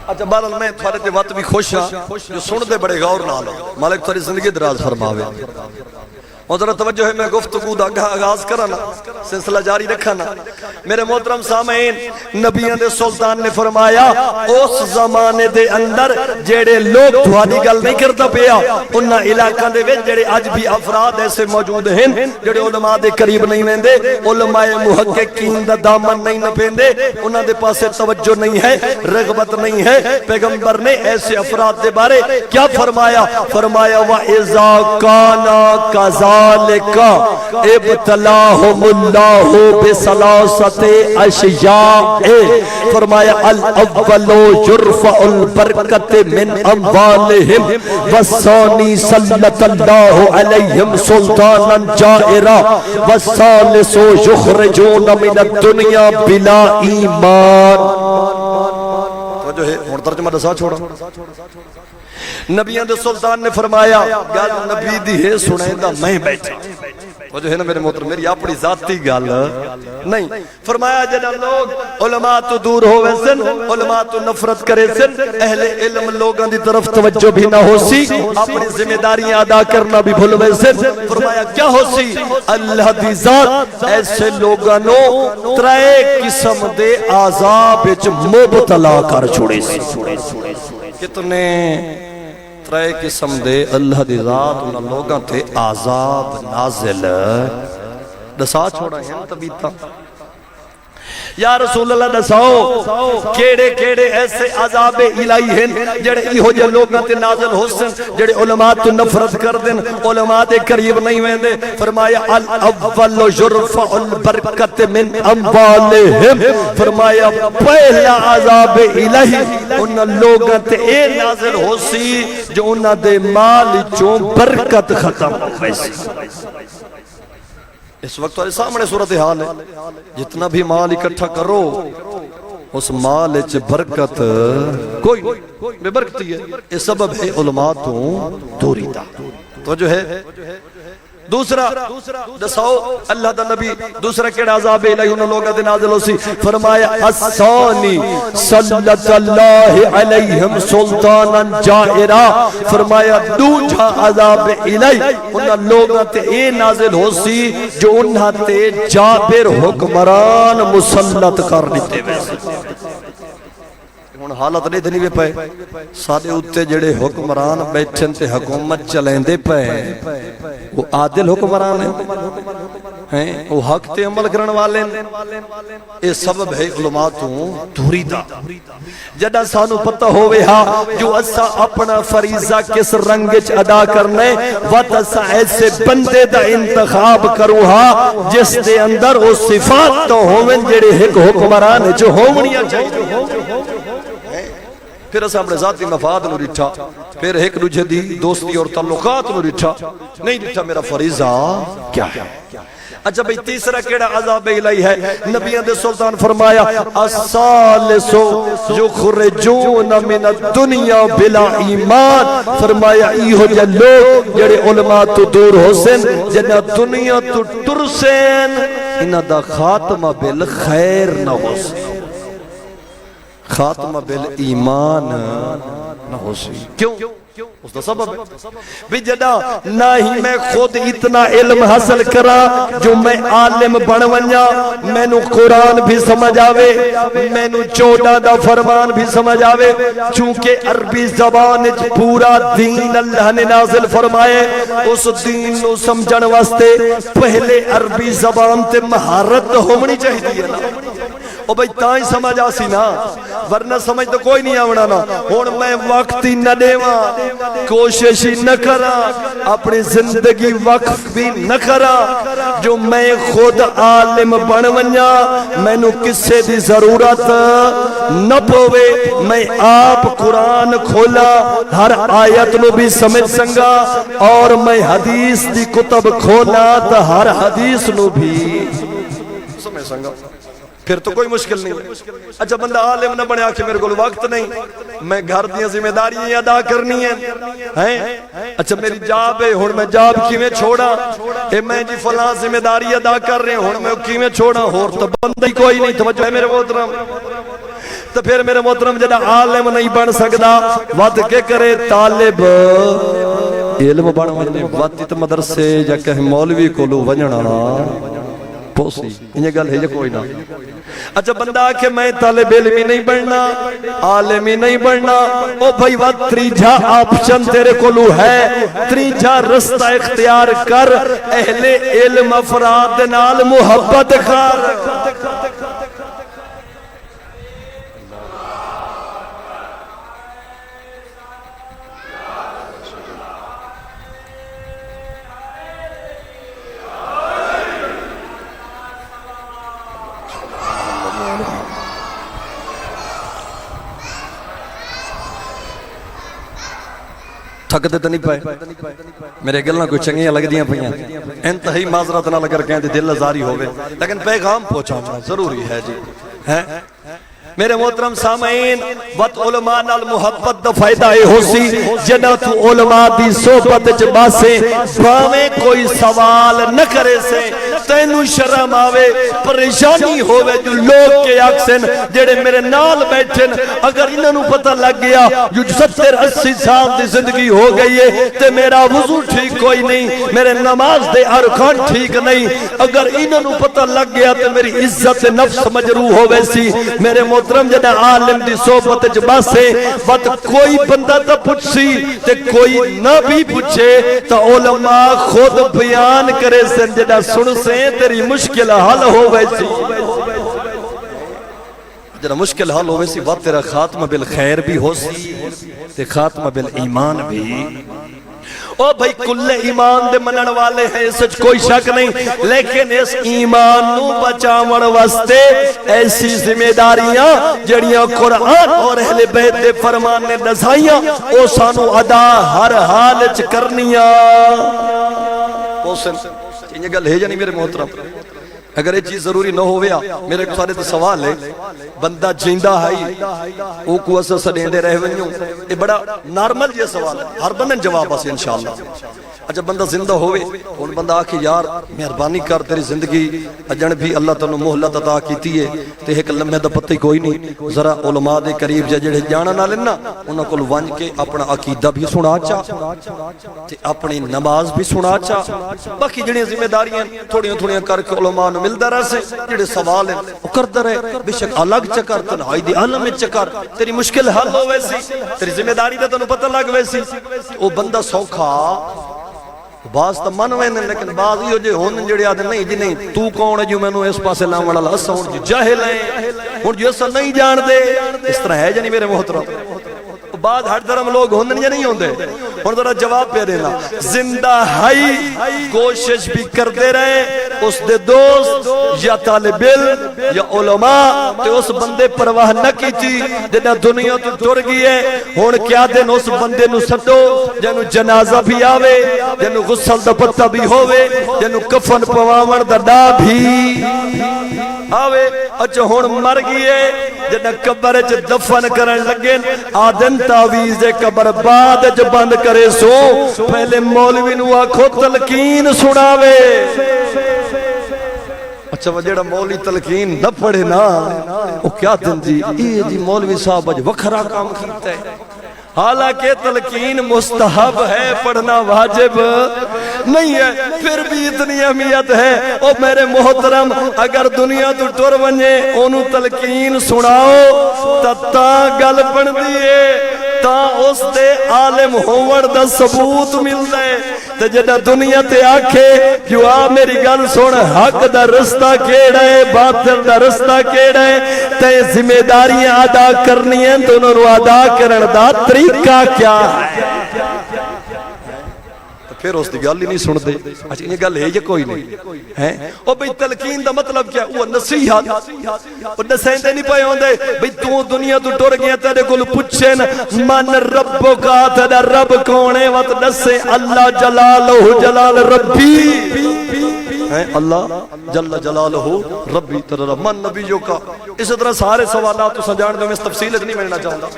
اچھا بہرحال میں تھوڑے دے وقت بھی خوش ہاں جو سن دے بڑے غور نال مالک تھوڑی زندگی دراز فرماوے. اور ذرا توجہ ہے میں گفتگو دا آغاز کرنا سلسلہ جاری رکھنا. میرے محترم سامعین نبیان دے سلطان نے فرمایا اس زمانے دے اندر جڑے لوگ تھوڑی گل نہیں کرتا پیا انہاں علاقہ دے وچ جڑے اج بھی افراد ایسے موجود ہیں جڑے علماء دے قریب نہیں ویندے علماء محققین دا دامن نہیں نپیندے انہاں دے پاسے توجہ نہیں ہے رغبت نہیں ہے. پیغمبر نے ایسے افراد دے بارے کیا فرمایا فرمایا وَإِذَا كَانَ كَذَا ذالک ابتلاہم اللہ بثلاثۃ اشیاء، فرمایا الاول یرفع البرکۃ من اموالہم والثانی سلط اللہ علیہم سلطانا جائرا والثالث یخرجون من الدنیا بلا ایمان۔ جو ہے ہن ترجمہ دسا چھوڑا، نبیوں دے سلطان نے فرمایا گل نبی دی ہے سنائیں دا میں بیٹھا، وہ جو ہے نا میرے محترم میری اپنی ذاتی گل نہیں، فرمایا جنہ لوگ علماء تو دور ہوئے سن، علماء تو نفرت کرے سن، اہل علم لوگاں دی طرف توجہ بھی نہ ہو سی، اپنی ذمہ داریاں ادا کرنا بھی بھولوے سن، فرمایا کیا ہو سی؟ اللہ دی ذات ایسے لوگاں نو ترے قسم دے عذاب وچ مبتلا کر چھوڑے سی۔ کتنے ترے قسم دے اللہ دی ذات انہاں لوگاں تے عذاب نازل دسا چھوڑا ہیں طبیعتاں۔ یا رسول اللہ دساؤ کیڑے کیڑے ایسے عذاب الہی ہیں جڑے ایہو جے لوگاں تے نازل ہو سن جڑے علماء تو نفرت کر دین، علماء دے قریب نہیں ویندے؟ فرمایا الاول یرفع البرکۃ من اموالہم، فرمایا پہلا عذاب الہی انہاں لوگاں تے اے نازل ہو سی جو انہاں دے مال چوں برکت ختم ہو گئی سی۔ اس وقت تمہارے سامنے صورتحال ہے، جتنا بھی مال اکٹھا کرو اس مال وچ برکت کوئی بے برکتی ہے، یہ سبب ہے علماء تو دوری دا۔ تو جو ہے دوسرا دساؤ اللہ دا نبی دوسرا کیڑا عذاب الہی انہاں لوگاں تے نازل ہو سی؟ فرمایا الثانی سلط اللہ علیہم سلطانا جائرا، فرمایا دوجا عذاب الہی انہاں لوگاں تے اے نازل ہو سی جو انہاں تے جابر حکمران مسلط کر دیتے ویسے۔ ہن حالت نہیں دنی پے سارے اوتے جڑے حکمران بیٹھن تے حکومت چلیندے پے وہ عادل حکمران ہیں، وہ حق تے عمل کرن والے ہیں، اے سبب ہے علماء تو دوری دا۔ جدہ سانو پتہ ہوئے ہاں جو اسا اپنا فریضہ کس رنگ وچ ادا کرنے وقت اسا ایسے بندے دا انتخاب کرو ہاں جس دے اندر وہ صفات تو ہوئیں جڑے ایک حکمران جو ہونیاں چاہیے۔ پھر اسا اپنے ذاتی مفاد نو ڈٹھا، پھر ایک دوجے دی دوستی اور تعلقات نو ڈٹھا، نہیں ڈٹھا میرا فریضہ کیا ہے۔ اچھا بھئی تیسرا کیڑا عذاب الہی ہے؟ نبیوں دے سلطان فرمایا الثالث یخرجون من الدنیا بلا ایمان، فرمایا ایہو جے لوگ جڑے علماء تو دور ہو سن جنہ دنیا تو ٹر سن انہاں دا خاتمہ بالخیر نہ ہو سن، خاتمہ بالایمان نہ ہو سی۔ کیوں؟ اس دا سبب ہے بھی جدہ نہ ہی میں خود اتنا علم حاصل کرا جو میں عالم بن ونجا، میں نو قرآن بھی سمجھ آوے، میں نو 14 دا فرمان بھی سمجھ آوے، چونکہ عربی زبان پورا دین اللہ نے نازل فرمائے، اس دین نو سمجھن واسطے پہلے عربی زبان تے مہارت ہونی چاہیے نا، او بھئی تائیں سمجھ آسی نا، ورنہ سمجھ تو کوئی نہیں آونا نا۔ ہون میں وقتی نہ دیواں، کوششی نہ کرا، اپنی زندگی وقف بھی نہ کرا، جو میں خود عالم بن ونجا میں نو کسے دی ضرورت نہ پوے، میں آپ قرآن کھولا ہر آیت نو بھی سمجھ سنگا، اور میں حدیث دی کتب کھولا تا ہر حدیث نو بھی سمجھ سنگا، پھر تو کوئی مشکل نہیں ہے۔ اچھا بندہ عالم نہ بنے آکھے میرے کو وقت نہیں، میں گھر دیاں ذمہ داریاں ادا کرنی ہیں، اچھا میری جاب ہے ہن میں جاب کیویں چھوڑا، اے میں جی فلاں ذمہ داری ادا کر رہے ہن میں کیویں چھوڑا، اور تو بندہ ہی کوئی نہیں۔ توجہ ہے میرے محترم؟ تو پھر میرے محترم جڑا عالم نہیں بن سکدا ود کے کرے طالب علم بن ونے، ود تے مدرسے یا کہ مولوی کولو ونجنا پوسی یہ گل ہے کوئی نہ۔ اچھا بندہ آکھے میں طالب علمی نہیں بننا، عالمی نہیں بننا، او بھائی وقت تریجا آپشن تیرے کولو ہے، تریجا رستہ اختیار کر، اہل علم افراد نال محبت کر۔ تھکتے تو نہیں پائے میرے گلنا کوئی چنگیاں لگ دیاں پہیاں انتہائی معذرت نہ لگر کہیں دل ازاری ہوئے لیکن پیغام پہنچانا ضروری ہے جی میرے محترم سامعین وقت علماء نال محبت دا فائدہ اے ہو سی جنہ تو علماء دی صحبت جباسے باویں کوئی سوال نہ کرے سے تینو شرم آوے پریشانی ہوئے جو لوگ کے اکسن جڑے میرے نال بیٹھن اگر انہوں پتہ لگ گیا جو 70-80 سال دی زندگی ہو گئی ہے تے میرا وضو ٹھیک کوئی نہیں میرے نماز دے ارکان ٹھیک نہیں اگر انہوں پتہ لگ گیا تے میری عزت نفس مجروح ہوئے سی میرے محترم جنہ عالم دی صحبت جباسے وقت کوئی بندہ تا پوچھی تے کوئی نہ بھی پوچھے تا علماء خود بیان کرے سن جنہ سن سے تیری مشکل حل ہوئے سی جنہ مشکل حل ہوئے سی وقت تیرا خاتمہ بالخیر بھی ہو سی تے خاتمہ بالایمان بھی او بھائی کل ایمان دے منن والے ہیں سچ کوئی شک نہیں لیکن اس ایمان نو بچاون واسطے ایسی ذمہ داریاں جڑیاں قرآن اور اہل بیت دے فرمان نے دسائیاں او سانو ادا ہر حال وچ کرنیاں پوسن یہ گل ہے جانی میرے محترم اگر یہ چیز ضروری نہ ہویا میرے کو سارے تو سوال ہے بندہ جیندہ ہے وہ کو اسا سڈیندے رہ ونجوں یہ بڑا نارمل یہ سوال ہے ہر بندن جواب آسے انشاءاللہ اچھا بندہ زندہ ہوئے ان بندہ آکے یار مہربانی کر تیری زندگی اجن بھی اللہ تعالیٰ مہلت عطا کیتی ہے تے ایک لمحے دا پتہ کوئی نہیں ذرا علماء دے قریب جڑے جانا نہ لینا انہاں کول ونج کے اپنا عقیدہ بھی سنا چا تے اپنی نماز بھی سنا چا باقی جڑیاں ذمہ داریاں تھوڑیاں تھوڑیاں کر کے علماء نو ملدا رہے سے جڑے سوال ہیں وہ کردا رہے بے شک الگ چکر تنہائی دی عالم وچ چکر تیری مشکل حل ہوے سی تیری ذمہ داری تے تانوں پتہ لگ وے سی او بندہ سوکھا باز تا من وین لیکن باز یہ جو ہون جڑے آدھے نہیں جی نہیں تو کون ہے جو میں نو اس پاسے لاؤں والا اسا ہون جو جاہل ہیں ہون جو اسا نہیں جان دے اس طرح ہے جنی میرے محترم بعد ہر درم لوگ ہوندن یا نہیں ہوندے اور ذرا جواب پہ دینا زندہ ہائی کوشش بھی کرتے رہے اس دے دوست یا طالب علم یا علماء تے اس بندے پرواہ نہ کی تھی جنہ دنیا تو ٹر گئی ہے ہون کیا دن اس بندے نو سٹو جنو جنازہ بھی آوے جنو غسل دا پتہ بھی ہووے جنو کفن پواون دا ڈا بھی آوے اچھا ہون مر گئی ہے جنہ قبر چ دفن کرن لگے آدن تعویز قبر بعد جو بند کرے سو پہلے مولوی نو آکھو تلقین سناوے اچھا وہ جڑا مولوی تلقین نہ پڑھے نا وہ کیا دن جی یہ جی مولوی صاحب اج وکھرا کام کیتا ہے حالانکہ تلقین مستحب ہے پڑھنا واجب نہیں ہے پھر بھی اتنی اہمیت ہے او میرے محترم اگر دنیا تو ٹر ونجے انہوں تلقین سناؤ تا گل بن دیئے تا اس دے عالم ہوور دا ثبوت مل دے تے جڑا دنیا تے آکھے جو آ میری گل سن حق دا رستہ کیڑا ہے باطل دا رستہ کیڑا ہے تے ذمہ داریاں ادا کرنی ہیں تو انہوں ادا کرن دا طریقہ کیا ہے پھر اس دی گل ہی نہیں سن دے اچھا یہ گل ہے یہ کوئی نہیں ہے او بھئی تلقین دا مطلب کیا وہ نصیحت وہ نسیندے نہیں پائے ہوندے بھئی تو دنیا تو ٹر گیا تیرے کول پوچھن من ربو کا تیرا رب کون ہے وقت نسے اللہ جلالہ جلال ربی اللہ جل جلالہ ربی تیرا من نبیوں کا اس طرح سارے سوالات تو سجان دے میں اس تفصیل نہیں ملنا چاہتا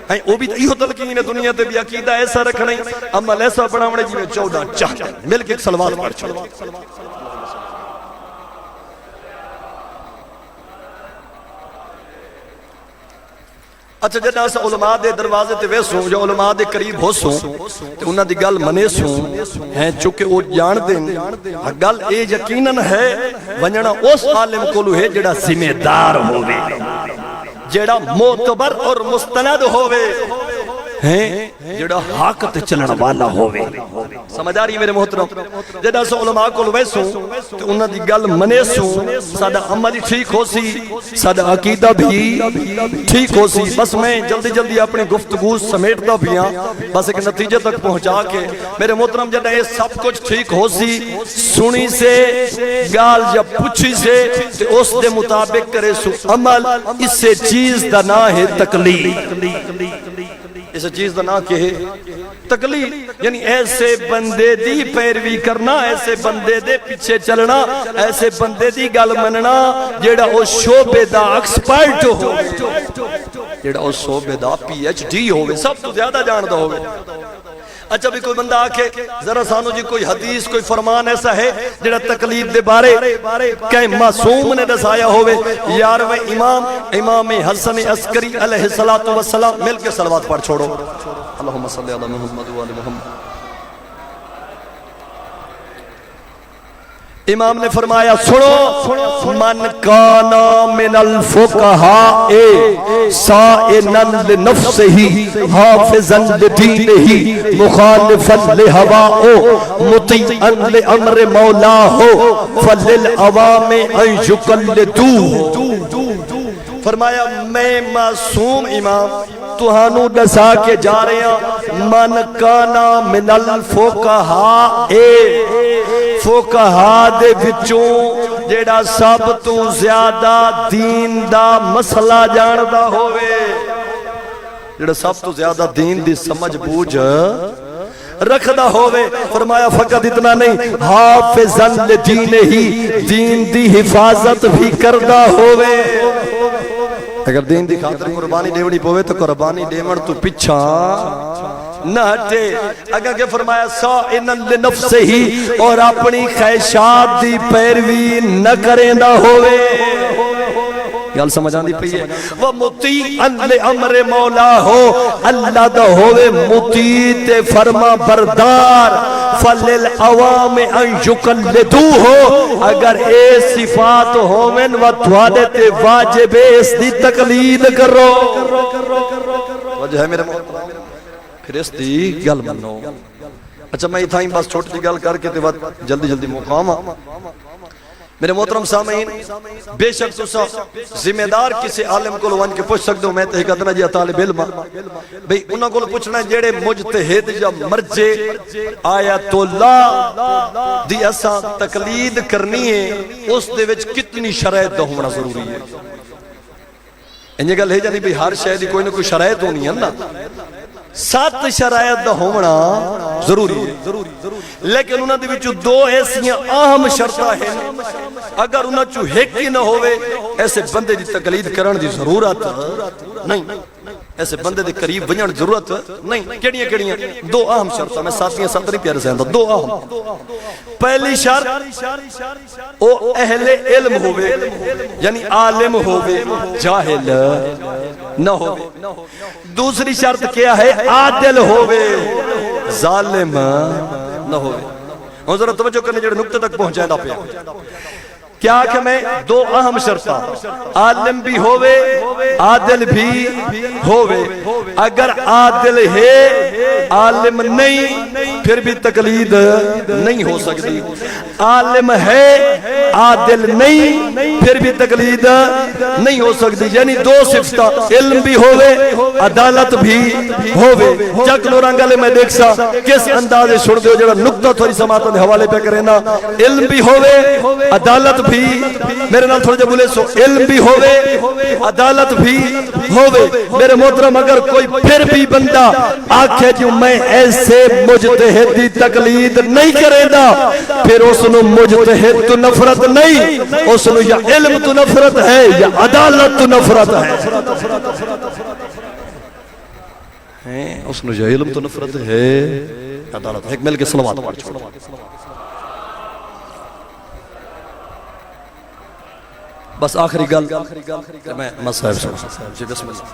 ہیں وہ بھی یہ تلقین ہے دنیا تے بھی عقیدہ ایسا رکھنا عمل ایسا بناونے جی میں 14 چاہتے ہیں مل کے ایک صلوات پڑھ چھوڑو اچھا جنہ اسا علماء دے دروازے تے ویسوں جو علماء دے قریب ہو سوں تے انہاں دی گل منے سوں ہیں چونکہ وہ جان دیں گل اے یقیناً ہے ونجنا اس عالم کولو ہے جڑا ذمہ دار ہووے جڑا معتبر اور مستند ہووے ہیں جڑا حق تے چلن والا ہووے سمجھ آ رہی میرے محترم جڑا سو علماء کول ویسوں تے انہاں دی گل منے سوں ساڈا عمل ٹھیک ہو سی ساڈا عقیدہ بھی ٹھیک ہو سی بس میں جلدی جلدی اپنی گفتگو سمیٹدا بھی ہاں بس ایک نتیجے تک پہنچا کے میرے محترم جڑا یہ سب کچھ ٹھیک ہو سی سنی سے گال جب پوچھی سے تے اس دے مطابق کرے سو عمل اس سے چیز دا نہ ہے تقلید اس چیز دا نا کہ تقلید، یعنی ایسے بندے دی پیروی کرنا، ایسے بندے دے پیچھے چلنا، ایسے بندے دی گل مننا جیڑا او شعبے دا ایکسپرٹ ہو، جیڑا او شعبے دا پی ایچ ڈی ہوئے، سب تو زیادہ جاندہ ہوئے۔ اچھا بھی کوئی بندہ آکے ذرا سانو جی کوئی حدیث کوئی فرمان ایسا ہے جڑا تقلید دے بارے کہیں معصوم نے دسایا ہوئے، یارویں امام حسن عسکری علیہ السلام، مل کے صلوات پڑھ چھوڑو، اللہم صلی علی محمد و آل محمد۔ امام نے فرمایا سنو، من کانا من الفقہاء سائنا لنفسہ حافظا لدینہ مخالفا لہواء مطیعا لامر مولاہ فللعوام ان یقلدوہ۔ فرمایا میں معصوم امام تہانو دسا کے جا رہے ہیں، من کانا من الفقہاء، فقہاء دے وچوں جیڑا سب تو زیادہ دین دا مسئلہ جاندہ ہوئے، جیڑا سب تو زیادہ دین دی سمجھ بوجھ رکھدا ہوئے، فرمایا فقط اتنا نہیں، حافظاً لدینہ ہی، دین دی حفاظت بھی کردہ ہوئے۔ اگر دین دی خاطر قربانی دیوڑی پوے تو قربانی دیوڑ تو پچھا نہ ہٹے۔ اگر کہ فرمایا سائنن لنفسہ ہی، اور اپنی خواہشات دی پیروی نہ کریں نہ ہوئے، گل سمجھ آندی پئی ہے، وہ مطیعاً لامر مولا ہو، اللہ دا ہوئے مطیع تے فرما بردار، فللعوام ان یقلدوہ، اگر اے صفات ہومن و تھوڑے تے واجب اس دی تقلید کرو۔ وجہ ہے میرے محترم، پھر اس دی گل منو۔ اچھا میں اتھائیں بس چھوٹ دی گل کر کے تے وقت جلدی جلدی مقام میرے محترم سامعین، بے شک تسا ذمہ دار کسی عالم کو لوان کے پوچھ سکتے ہو، میں تے کہتا جی طالب علم بھئی انہاں کو پوچھنا ہے جیڑے مجتہد یا مرجع آیت اللہ دی اساں تقلید کرنی ہے، اس دے وچ کتنی شرائط دا ہونا ضروری ہے۔ انجھے گل ہے جانی بھی ہر شے دی کوئی نہ کوئی شرائط ہونی ہے نا، 7 شرائط دا ہونا ضروری ہے، لیکن انہاں دے وچوں 2 ایسیاں اہم شرطاں ہیں، اگر انہاں چوں ایک ہی نہ ہوئے ایسے بندے دی تقلید کرن دی ضرورت نہیں، ایسے بندے دے قریب ونجن ضرورت نہیں۔ کیڑیاں 2 اہم شرطاں، میں ساتھیاں ساتھ نہیں پیارے سہندا، 2 اہم۔ پہلی شرط او اہل علم ہوئے، یعنی عالم ہوئے، جاہل نہ ہوئے۔ دوسری شرط کیا ہے؟ عادل ہوئے، ظالم نہ ہوئے۔ اور ذرا توجہ کرنے جڑے نقطے تک پہنچائے دا پیا کیا کہ میں 2 اہم شرطاں، عالم بھی ہوئے عادل بھی ہوئے۔ اگر عادل ہے عالم نہیں پھر بھی تقلید نہیں ہو سکتی، عالم ہے عادل نہیں پھر بھی تقلید نہیں ہو سکتی، یعنی 2 صفتاں، علم بھی ہوئے عدالت بھی ہوئے۔ چک لو رنگلے میں دیکھ سا کس اندازے چھوڑ دے جڑا نقطہ تھوڑی سماعتوں دے حوالے پہ کرنا، علم بھی ہوئے عدالت بھی، میرے نال تھوڑے جب بولے سو، علم بھی ہوئے عدالت بھی ہوئے۔ میرے محترم اگر کوئی پھر بھی بندہ آکھے جو میں ایسے مجتہد دی تقلید نہیں کرے دا، پھر اس نے مجتہد تو نفرت نہیں، اس نے یا علم تو نفرت ہے یا عدالت تو نفرت ہے، اس نے یا علم تو نفرت ہے عدالت۔ ایک مل کے صلوات پڑھ چھوڑو۔ بس آخری گل میں مصاحب سے جی بسم اللہ۔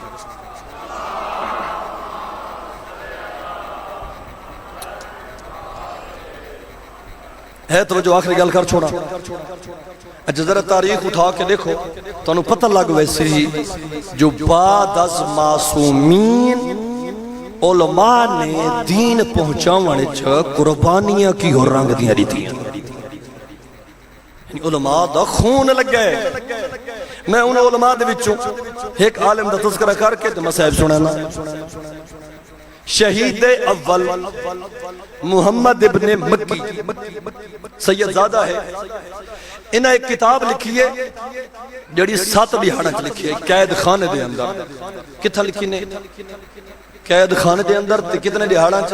ہے توجہ، آخری گل کر چھوڑا۔ اچھا ذرا تاریخ اٹھا کے دیکھو تو انہوں پتہ لگ ویسے ہی جو بعد از معصومین علماء نے دین پہنچاونے چھا قربانیاں کی ہو رنگ دیا دی تھی، علماء دا خون لگ گئے۔ میں انہوں علماء دے وچوں ایک عالم دا تذکرہ کر کے تو مصاحب سنانا۔ شہید اول محمد ابن مکی سید زادہ ہے، انہیں ایک کتاب لکھی ہے جڑی 7 دہاڑاں لکھی ہے، قید خانے دے اندر۔ کتھا لکھی نے؟ قید خانے دے اندر تے کتنے دہاڑاں چ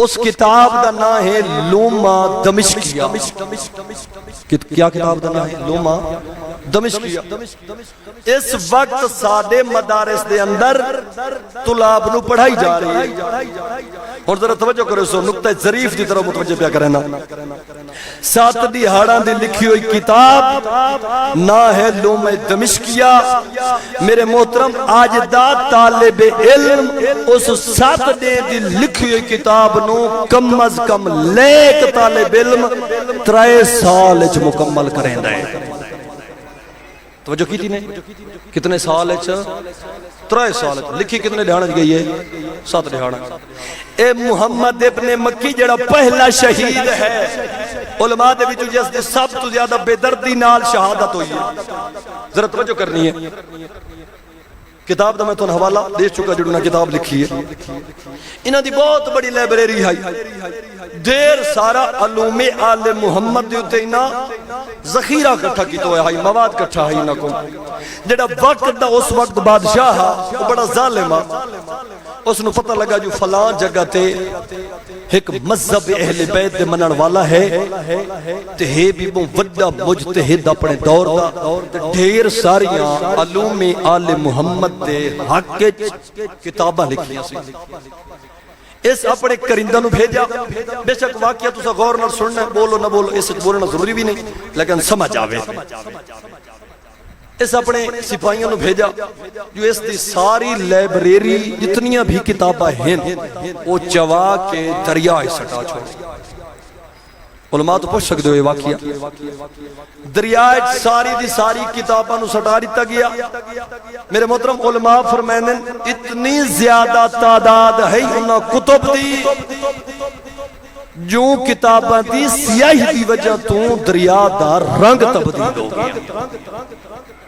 اس کتاب دا نام ہے لوما دمشقیہ. کیا کتاب دا نام ہے؟ لوما دمشقیہ. اس وقت سادے مدارس دے اندر طلاب نو پڑھائی جا رہی ہے. اور ذرا توجہ کرو سو نقطہ ظریف دی طرف متوجہ پیا کرنا. 7 دہاڑاں دی لکھی ہوئی کتاب نہ ہے لوما دمشقیہ. میرے محترم آج دا طالب علم اس 7 دے دی لکھی ہوئی کتاب نو کم از کم لیک طالب علم 3 سال اچ مکمل کریں دے. توجہ کی تھی نے کتنے سال اچ 3 سال لکھی کتنے دہاڑ گئی ہے 7 دہاڑ. اے محمد ابن مکی جڑا پہلا شہید ہے علماء دے وچ جس دے سب تو زیادہ بے دردی نال شہادت ہوئی ہے. ذرا توجہ کرنی ہے. کتاب دا میں تو حوالہ دے چکا جڑنا کتاب لکھی ہے. انہاں دی بہت بڑی لائبریری ہے. دیر سارا علوم آل محمد دے اوتے انہاں ذخیرہ اکٹھا کیتا ہوا ہے مواد اکٹھا ہے انہاں کو. جڑا وقت دا اس وقت بادشاہ وہ بڑا ظالم اس نو پتہ لگا جو فلاں جگہ تے ایک مذہب اہل بیت دے منن والا ہے تے ہے بھی وڈا مجتہد اپنے دور دا. ڈھیر ساریاں علوم آل محمد دے حق کتاباں لکھیاں سی. اس اپنے کرندہ نو بھیجا. بے شک واقعہ تسا غور نہ سننا بولو نہ بولو اس بولنا ضروری بھی نہیں لیکن سمجھ آوے. اس اپنے سپاہیوں نو بھیجا جو اس دی ساری لائبریری جتنیاں بھی کتاباں ہیں وہ چوا کے دریائے سٹا چھوڑ. علماء تو پوچھ سکتے ہوئے واقعہ دریائے ساری دی ساری کتاباں نو سٹا دیتا گیا. میرے محترم علماء فرمائیں اتنی زیادہ تعداد ہے انہاں کتب دی جو کتاباں دی سیاہی دی وجہ تو دریا دا رنگ تبدیل ہو گیا.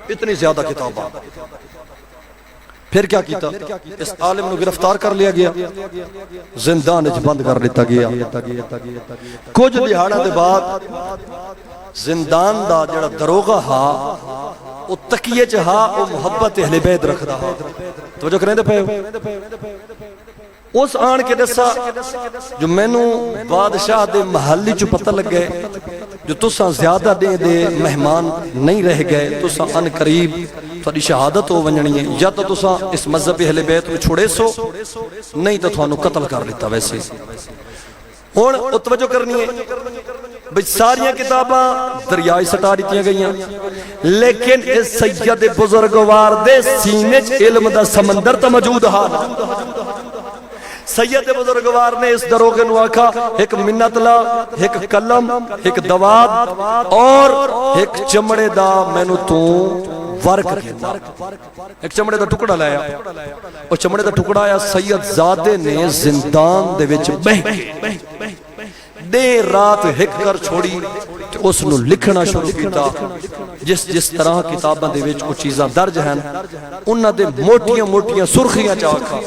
اتنی زیادہ کتاباں. پھر کیا کیتا اس عالم نو گرفتار کر لیا گیا زندان وچ بند کر لیتا گیا. کچھ دہاڑاں دے بعد زندان دا جڑا دروغہ ہا او تکیے چ ہا او محبت اہل بیت رکھدا ہا. توجہ کریں دے پے اس آن کے دسا جو مینوں بادشاہ دے محلی چ پتہ لگ گئے جو تساں زیادہ دے مہمان نہیں رہ گئے تساں ان قریب تھوڑی شہادت ہو ونجنی ہے یا تو تساں اس مذہب اہل بیت کو چھوڑے سو نہیں تو تھانوں قتل کر لیتا. ویسے ہن توجہ کرنی ہے بھئی ساریاں کتاباں دریائے سٹا دیتیاں گئیاں لیکن اس سید بزرگوار دے سینے چ علم دا سمندر تا موجود ہا. سید بزرگوار نے اس دروغے نو آکھا ایک منت لا ایک قلم ایک دواد اور ایک چمڑے دا مینوں تو ورک کیتا. ایک چمڑے دا ٹکڑا لایا اور چمڑے دا ٹکڑا آیا سید زادے نے زندان دے وچ بہ دیر رات ہک کر چھوڑی اس نو لکھنا شروع کیتا. جس طرح کتاباں دے وچ کچھ چیزاں درج ہیں انہاں دے موٹیاں موٹیاں سرخیاں چاکھا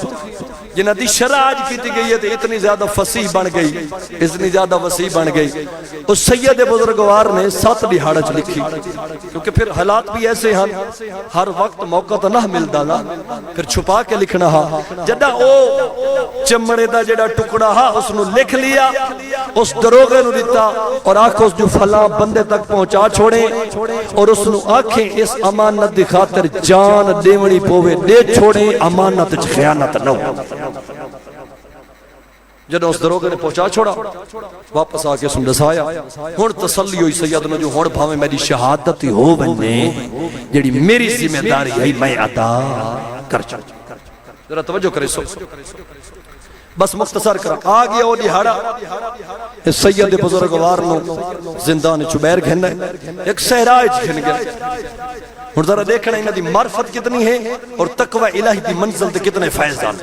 جنہ دی شرح آج کیتی گئی ہے تو اتنی زیادہ فصیح بن گئی اتنی زیادہ وسیع بن گئی. اس سید بزرگوار نے 7 دہاڑ چ لکھی کیونکہ پھر حالات بھی ایسے ہیں ہر وقت موقع تو نہ ملتا نا پھر چھپا کے لکھنا ہا. جدہ او چمڑے دا جڑا ٹکڑا ہا اس نو لکھ لیا اس دروغے نو دیتا اور آنکھ اس جو فلاں بندے تک پہنچا چھوڑیں اور اس نو آنکھیں اس امانت دی خاطر جان دیونی پوے دے چھوڑیں امانت چ خیانت نہ ہو. جدوں اس دروغے نے پہنچا چھوڑا واپس آ کے اس نے دسایا ہن تسلی ہوئی سید نو جو ہن بھاویں میری شہادت ہی ہو بنے جڑی میری ذمہ داری ہے میں ادا کر چکا. ذرا توجہ کرے سو بس مختصر کر آ گیا وہ دہاڑا اس سید بزرگوار نو زندان چبیر گھن ایک صحرا وچ گھن گیا. ہن ذرا دیکھنا انہاں دی معرفت کتنی ہے اور تقوی الہی دی منزل تے کتنے فیضان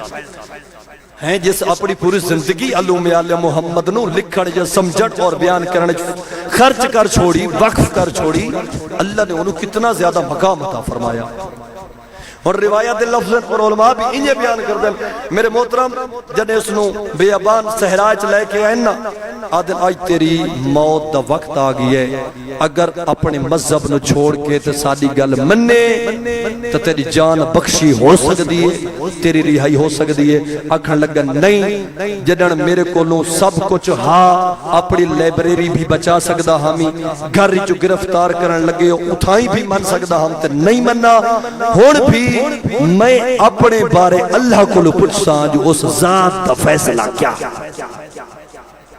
ہیں جس اپنی پوری زندگی علوم آل محمد نو لکھن یا سمجھن اور بیان کرنے خرچ کر چھوڑی وقف کر چھوڑی اللہ نے انہوں کتنا زیادہ مقام عطا فرمایا. اور روایت لفظ اور علماء بھی انہیں بیان کر دیں میرے محترم جنہیں اس نو بیابان صحرائے چ لے کے آئیں نا آدھن آج تیری موت دا وقت آ گئی ہے اگر اپنے مذہب نو چھوڑ کے تے ساری گل مننے تو تیری جان بخشی ہو سکتی ہے تیری رہائی ہو سکتی ہے آکھن لگا نہیں جنہاں میرے کولوں سب کچھ ہاں اپنی لائبریری بھی بچا سکدا ہمیں گھر جو گرفتار کرن لگے اٹھائی بھی من سکدا ہم تے نہیں مننا ہن بھی میں اپنے بارے اللہ کو پوچھساں جو اس ذات دا فیصلہ کیا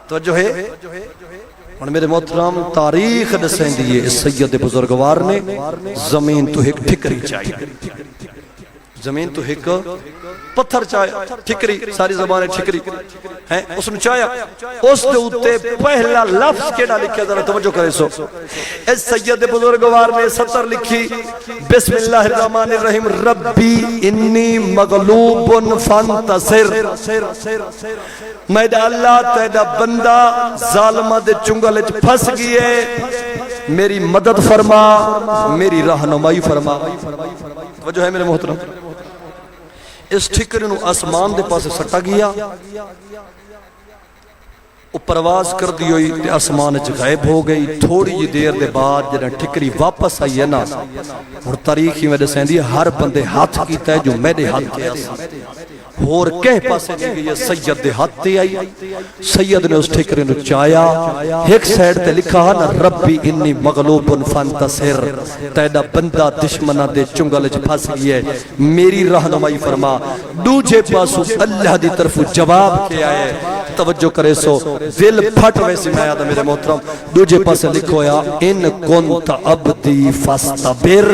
تو جو ہے اور میرے محترم تاریخ دسیں دیئے اس سید بزرگوار نے زمین تو ایک ٹھکری چاہیے زمین تو ایک پتھر چاہیے ٹھکری ساری زبانیں ٹھکری ہیں اس نے چاہیا اس نے اتے پہلا لفظ کیڑا لکھیا ذرا توجہ کرے سو اس سید بزرگوار نے سطر لکھی بسم اللہ الرحمن الرحیم ربی انی مغلوب فانتصر میں اللہ تیدا بندہ ظالمہ دے چنگل پھنس گئے میری مدد فرما میری رہنمائی فرما وجہ ہے میرے محترم اس ٹھکرے نو آسمان دے پاسے سٹا گیا وہ پرواز کر دی ہوئی تے آسمان چ غائب ہو گئی تھوڑی جی دیر دے بعد جنہاں ٹھکری واپس آئی ہے نا اور تاریخی میں دسیں دی ہر بندے ہاتھ کیتا ہے جو میرے ہاتھ کیا اور کہیں پاسے نہیں گئی سید دے ہاتھ تے آئی سید نے اس ٹھکرے نو چایا ایک سائڈ تے لکھا نا ربی انی مغلوب فانتصر تیدا بندہ دشمنہ دے چنگل پھنس گئی ہے میری رہنمائی فرما دوجے پاسو اللہ دی طرف جواب کے آئے توجہ کرے سو دل پھٹ ویسی میں آدھا میرے محترم دوجے پاسے لکھو یا ان کنت عبدی فاستبر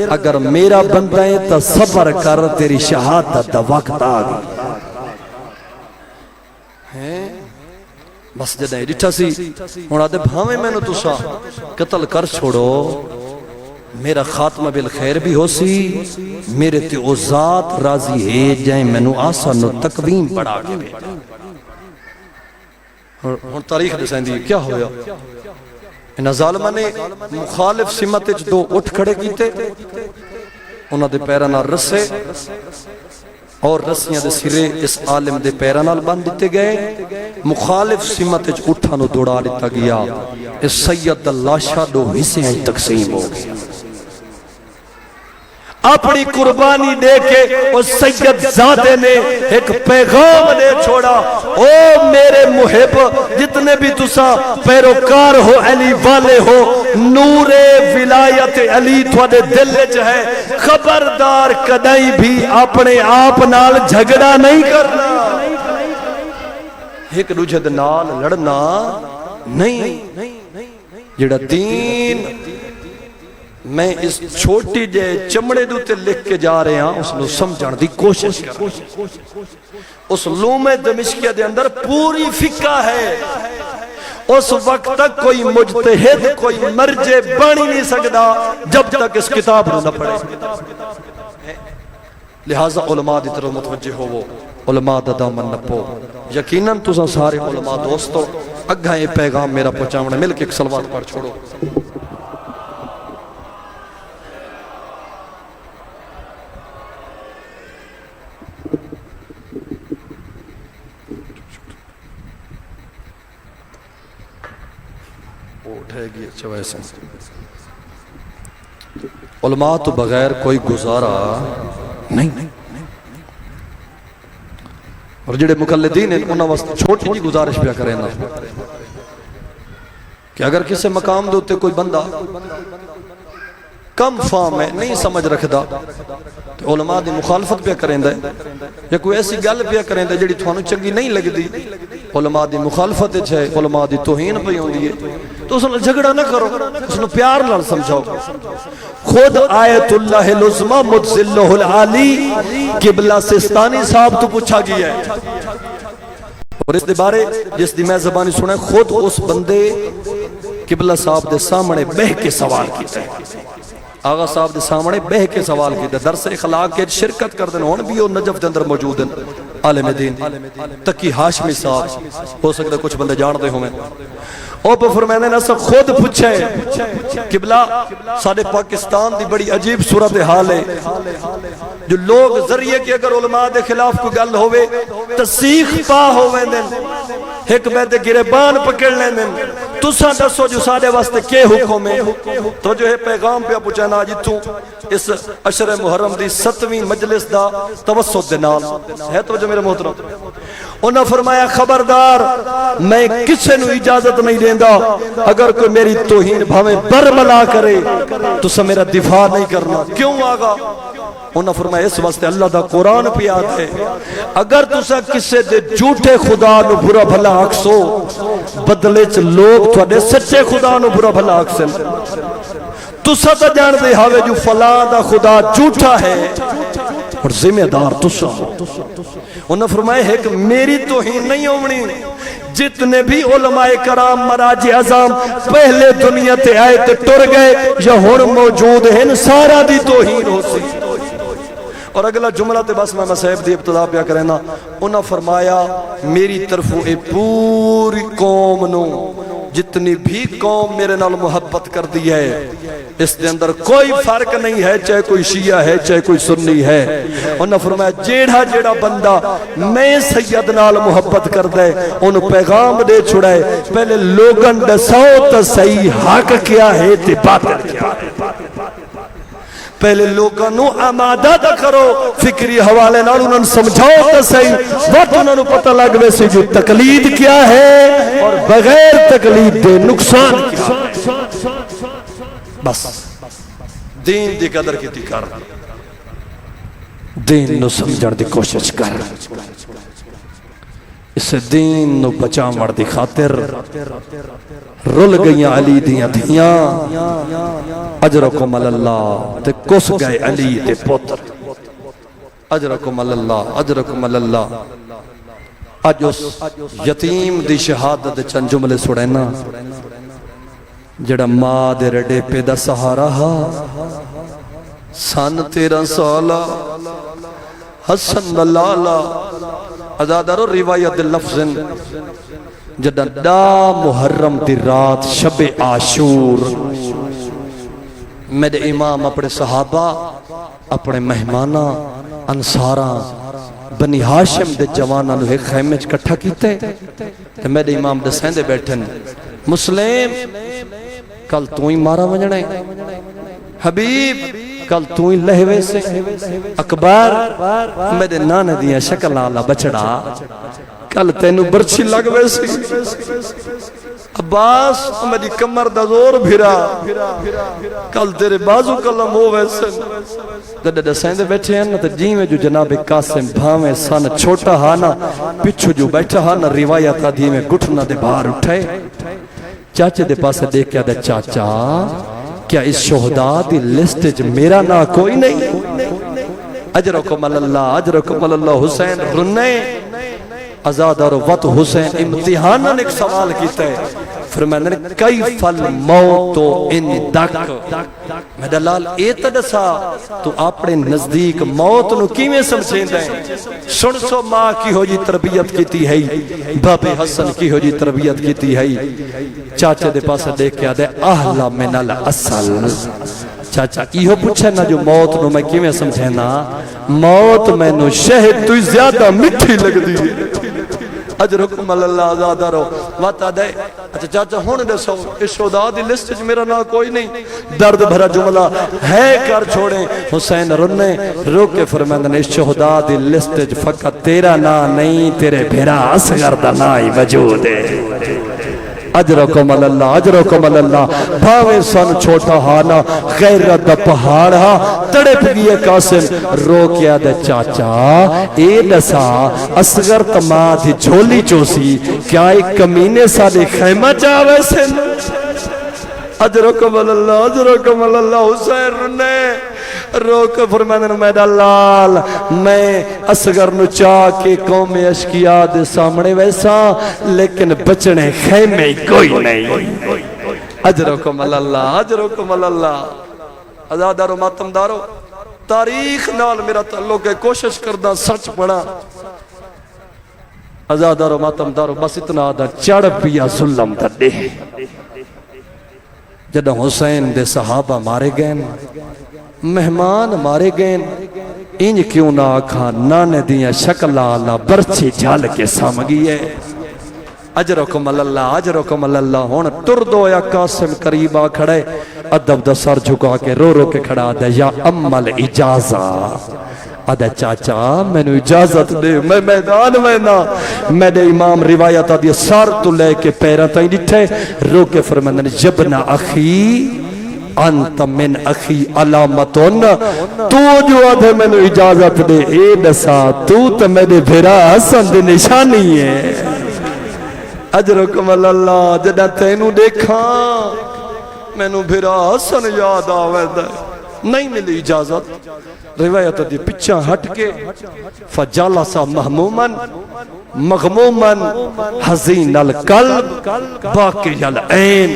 اگر میرا بندہ ہے تا صبر کر تیری شہادت دا وقت آگا بس جدہ ڈٹھا سی ہونا دے بھاویں میں نے تسا قتل کر چھوڑو میرا خاتمہ بالخیر بھی ہو سی میرے تے او ذات راضی ہے جائیں میں نے آسان و تقویم پڑھا کے بیٹا اور تاریخ دسائیں دی کیا ہویا انہا ظالمہ نے مخالف سمت دو اٹھ کھڑے کیتے انہا دے پیرانا رسے اور رسیاں دے سرے اس عالم دے پیرانال باندھ دیتے گئے مخالف سمت اٹھانو دوڑا لیتا گیا اس سید اللہ شاہ دو حصے ہیں تقسیم ہو گیا اپنی قربانی دے کے اس سید زادے نے ایک پیغام دے چھوڑا او میرے محب جتنے بھی تسا پیروکار ہو علی والے ہو نور ولایت علی تھوڑے دل ہے خبردار کدائی بھی اپنے آپ نال جھگڑا نہیں کرنا ایک دوجہ نال لڑنا نہیں جڑا دین میں اس چھوٹی جے چمڑے دوتے لکھ کے جا رہے ہیں اس نے سمجھان دی کوشش کر اس لوم دمشقیہ دے اندر پوری فقہ ہے اس وقت تک کوئی مجتہد کوئی مرجع بانی نہیں سکتا جب تک اس کتاب نہ پڑھے لہذا علماء دی طرح متوجہ ہو وہ علماء دا دامن نپو یقیناً تُسا سارے علماء دوستو اگھا یہ پیغام میرا پہنچاونا مل کے ایک صلوات پڑھ چھوڑو اٹھے گی اچھا ویسے علماء تو بغیر کوئی گزارا نہیں اور جڑے مقلدین ہیں انہاں واسطے چھوٹی جی گزارش پیا کریں نا کہ اگر کسی مقام دے ہوتے کوئی بندہ کم فام ہے نہیں سمجھ رکھدا تو علماء دی مخالفت پیا کریں دے یا کوئی ایسی گل پیا کریں دے جڑی تھانو چنگی نہیں لگ دی علماء دی مخالفت ہے علماء دی توہین پہ ہوندی ہے تو اس نے جھگڑا نہ کرو اس نے پیار نہ سمجھاؤ خود آیت اللہ العظمہ متزلہ العالی قبلہ سستانی صاحب تو پوچھا گیا ہے اور اس دے بارے جس دی میں زبانی سنے خود اس بندے قبلہ صاحب دے سامنے بہ کے سوال کیتا ہے آغا صاحب دے سامنے بہ کے سوال کیتا ہے درس اخلاق کے شرکت کر دیں ہون بھی وہ نجف دے اندر موجود ہیں عالم دین تقی ہاشمی صاحب ہو سکتا کچھ بندے جان دے ہوں او پہ فرمائنے نے سب خود پوچھے قبلہ سارے پاکستان دی بڑی عجیب صورتحال ہے جو لوگ ذریعے کی اگر علماء دے خلاف کو گل ہوئے تصیخ پا ہوئے دن ایک بیدے گریبان پکڑ لیں دن تساں دسو جو سارے واسطے کے حکم ہے تو جو ہے پیغام پہ پوچھنا آجی تو اس عشر محرم دی 7ویں مجلس دا توسط دنال ہے تو جو میرے محترم انہوں نے فرمایا خبردار میں کسے نو اجازت نہیں دیندہ اگر کوئی میری توہین بھامیں برملا کرے تو سا میرا دفاع نہیں کرنا کیوں آگا انہوں نے فرمایا اس واسطے اللہ دا قرآن پہ آتا ہے اگر تسا کسے دے جھوٹے خدا نو برا بھلا آکسو بدلے چ لوگ تھوڑے سچے خدا نو برا بھلا آکسن تسا تا جان دے ہاوے جو فلاں دا خدا جھوٹا ہے اور ذمہ دار تسا انہوں نے فرمایا ہے کہ میری توہین نہیں ہونی جتنے بھی علماء کرام مراجع اعظام پہلے دنیا تے آئے تے ٹر گئے یا ہن موجود ہیں سارا دی توہین ہو سی اور اگلا جملہ تے بس میں صاحب دی ابتدا پیا کرنا انہوں نے فرمایا میری طرفوں اے پوری قوم نو جتنی بھی قوم میرے نال محبت کر دی ہے اس دے اندر کوئی فرق نہیں ہے چاہے کوئی شیعہ ہے چاہے کوئی سنی ہے انہوں نے فرمایا جیڑا بندہ میں سید نال محبت کر دے انہوں پیغام دے چھڑائے پہلے لوگن دساؤ تا صحیح حق کیا ہے تے باطل کیا ہے پہلے لوگاں نو آمادہ دا کرو فکری حوالے نال انہوں نے سمجھاؤ تا صحیح وقت انہوں نے پتہ لگ ویسے جو تقلید کیا ہے اور بغیر تقلید دے نقصان کیا ہے بس دین دی قدر کی کر دین نو سمجھن دی کوشش کر اس دین نو بچا مر دی خاطر رل گئیاں علی دیاں دھیاں اجرکم اللہ تے کس گئے علی تے پوتر اجرکم اللہ اجرکم اللہ اج اس یتیم دی شہادت چند جملے سڑینا جڑا ماں دے رڈے پہ دا سہارا سن 13 سالہ حسن لالا ازادارو روایت لفظ جڑا دا محرم دی رات شب عاشور میرے امام اپنے صحابہ اپنے مہمانہ انصارہ بنی ہاشم دے جوانا لو ایک خیمے کٹھا کیتے تے میرے امام دے سیندے بیٹھن مسلم کل تو ہی مارا وجنے حبیب کل تو ہی لہوے سے اکبر میرے نانے دیا شکل آلہ بچڑا کل تینو برچی لگ ویسی عباس میری کمر دا زور بھیرا کل تیرے بازو کلم ہو ویسے دے سیندے بیٹھے ہیں تو جی میں جو جناب قاسم بھاویں سان چھوٹا ہانا پچھو جو بیٹھا ہانا روایت آدھی میں گھٹنا دے باہر اٹھے چاچے دے پاسے دیکھ کیا دے چاچا کیا اس شہداء دی لسٹ جو میرا نا کوئی نہیں اجرکم اللہ حسین رنے ازادار وط حسین امتحاناً ایک سوال کیتا ہے فرمانے کیف الموت اندک میں دلال ایتا دسا تو اپنے نزدیک موت نو کیویں سمجھیں دیں سن سو ماں کی ہو جی تربیت کیتی ہے بابے حسن کی ہو جی تربیت کیتی ہے چاچے دے پاسے دیکھ کے آدھے اہلا من الاصل چاچا ایہو پوچھے نا جو موت نو میں کیویں سمجھے نا موت میں نو شہد تو زیادہ مٹھی لگ دی اجرکم اللہ آزادہ رو واتا دے اچھا چاچا ہونے دے سو اس شہداء دی لسٹ جو میرا نا کوئی نہیں درد بھرا جملہ ہے کر چھوڑیں حسین رنے روکے فرمائندن اس شہداء دی لسٹ جو فقط تیرا نا نہیں تیرے بھیرا اصغر دا نائی وجود ہے اجرکم اللہ بھاوے سن چھوٹا ہانا غیرت دا پہاڑ ہا تڑپ گئے قاسم رو کیا دے چاچا اے دسا اصغر تماں دی جھولی چوسی کیا ایک کمینے سالے خیمہ چاہوے سن اجرکم اللہ حسین رنے روک فرمانے میرا لال میں اصغر نو چاہ کے قوم اشکیا دے سامنے ویسا لیکن بچنے خیمے کوئی نہیں اجرکم اللہ ازادارو ماتمدارو تاریخ نال میرا تعلق ہے کوشش کردہ سچ پڑھا ازادارو ماتمدارو بس اتنا آدھا چڑھ پیا ظلم دا دے جدہ حسین دے صحابہ مارے گئے مہمان مارے گئے انج کیوں نہ آکھا نانے دیاں شکل آلہ برچی جھال کے سامگی ہے اجرکم اللہ اجرکم اللہ ہون تردو یا قاسم قریبا کھڑے ادب دا سر جھکا کے رو رو کے کھڑا دے یا امال اجازہ آدھا چاچا میں نے اجازت دے میں میدان میں نا میرے امام روایت آدھی سار تو لے کے پیرا تائیں ڈٹھے رو کے فرماندن جبنا اخی انت من اخی علامتون تو جو آدھے میں نے اجازت دے اے دسا تو میرے بھیرا حسن دے نشانی ہے اجرکم اللہ جدہ تینوں دیکھا میں نے بھیرا حسن یاد آوے دے نہیں ملی اجازت روایت دی پچھا ہٹ کے فجالسا محمومن مغمومن حزین القلب باقی العین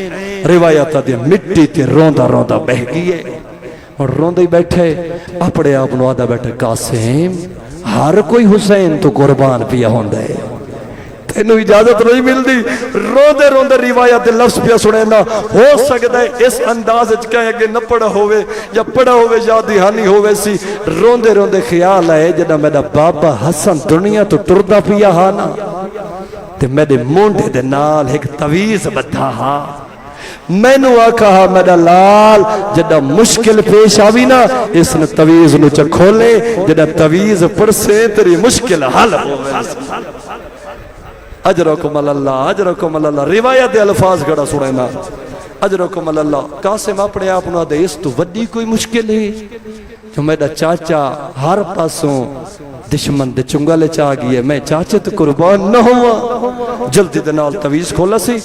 روایت دی مٹی تے روندہ روندہ بہ گئے اور روندہ ہی بیٹھے اپنے آپ نوادہ بیٹھے قاسم ہر کوئی حسین تو قربان پیا ہوندہ ہے تینوں اجازت نہیں مل دی روندے روندے روایت لفظ پیا سنینا ہو سکتا ہے اس انداز کہیں کہ نہ پڑھا ہوئے یا پڑھا ہوئے یا دہانی ہوئے سی روندے روندے خیال ہے جنہ میرا بابا حسن دنیا تو ٹردہ پیا ہانا تے میرے مونڈے دے نال ایک تویز بدھا ہا میں نو آکھا میرا لال جدہ مشکل پیش آوی نا اس نے تویز نو چکھولے جدہ تویز پر سے تیری مشکل حل ہوئے اجرکم اللہ اجرکم اللہ روایت الفاظ گڑا سنینا اجرکم اللہ قاسم اپنے آپ نہ دے اس تو وڈی کوئی مشکل ہے جو میرا چاچا ہر پاسوں دشمن دے چنگلے چاہ گئی میں چاچے تو قربان نہ ہوا جلدی دے نال تویز کھولا سی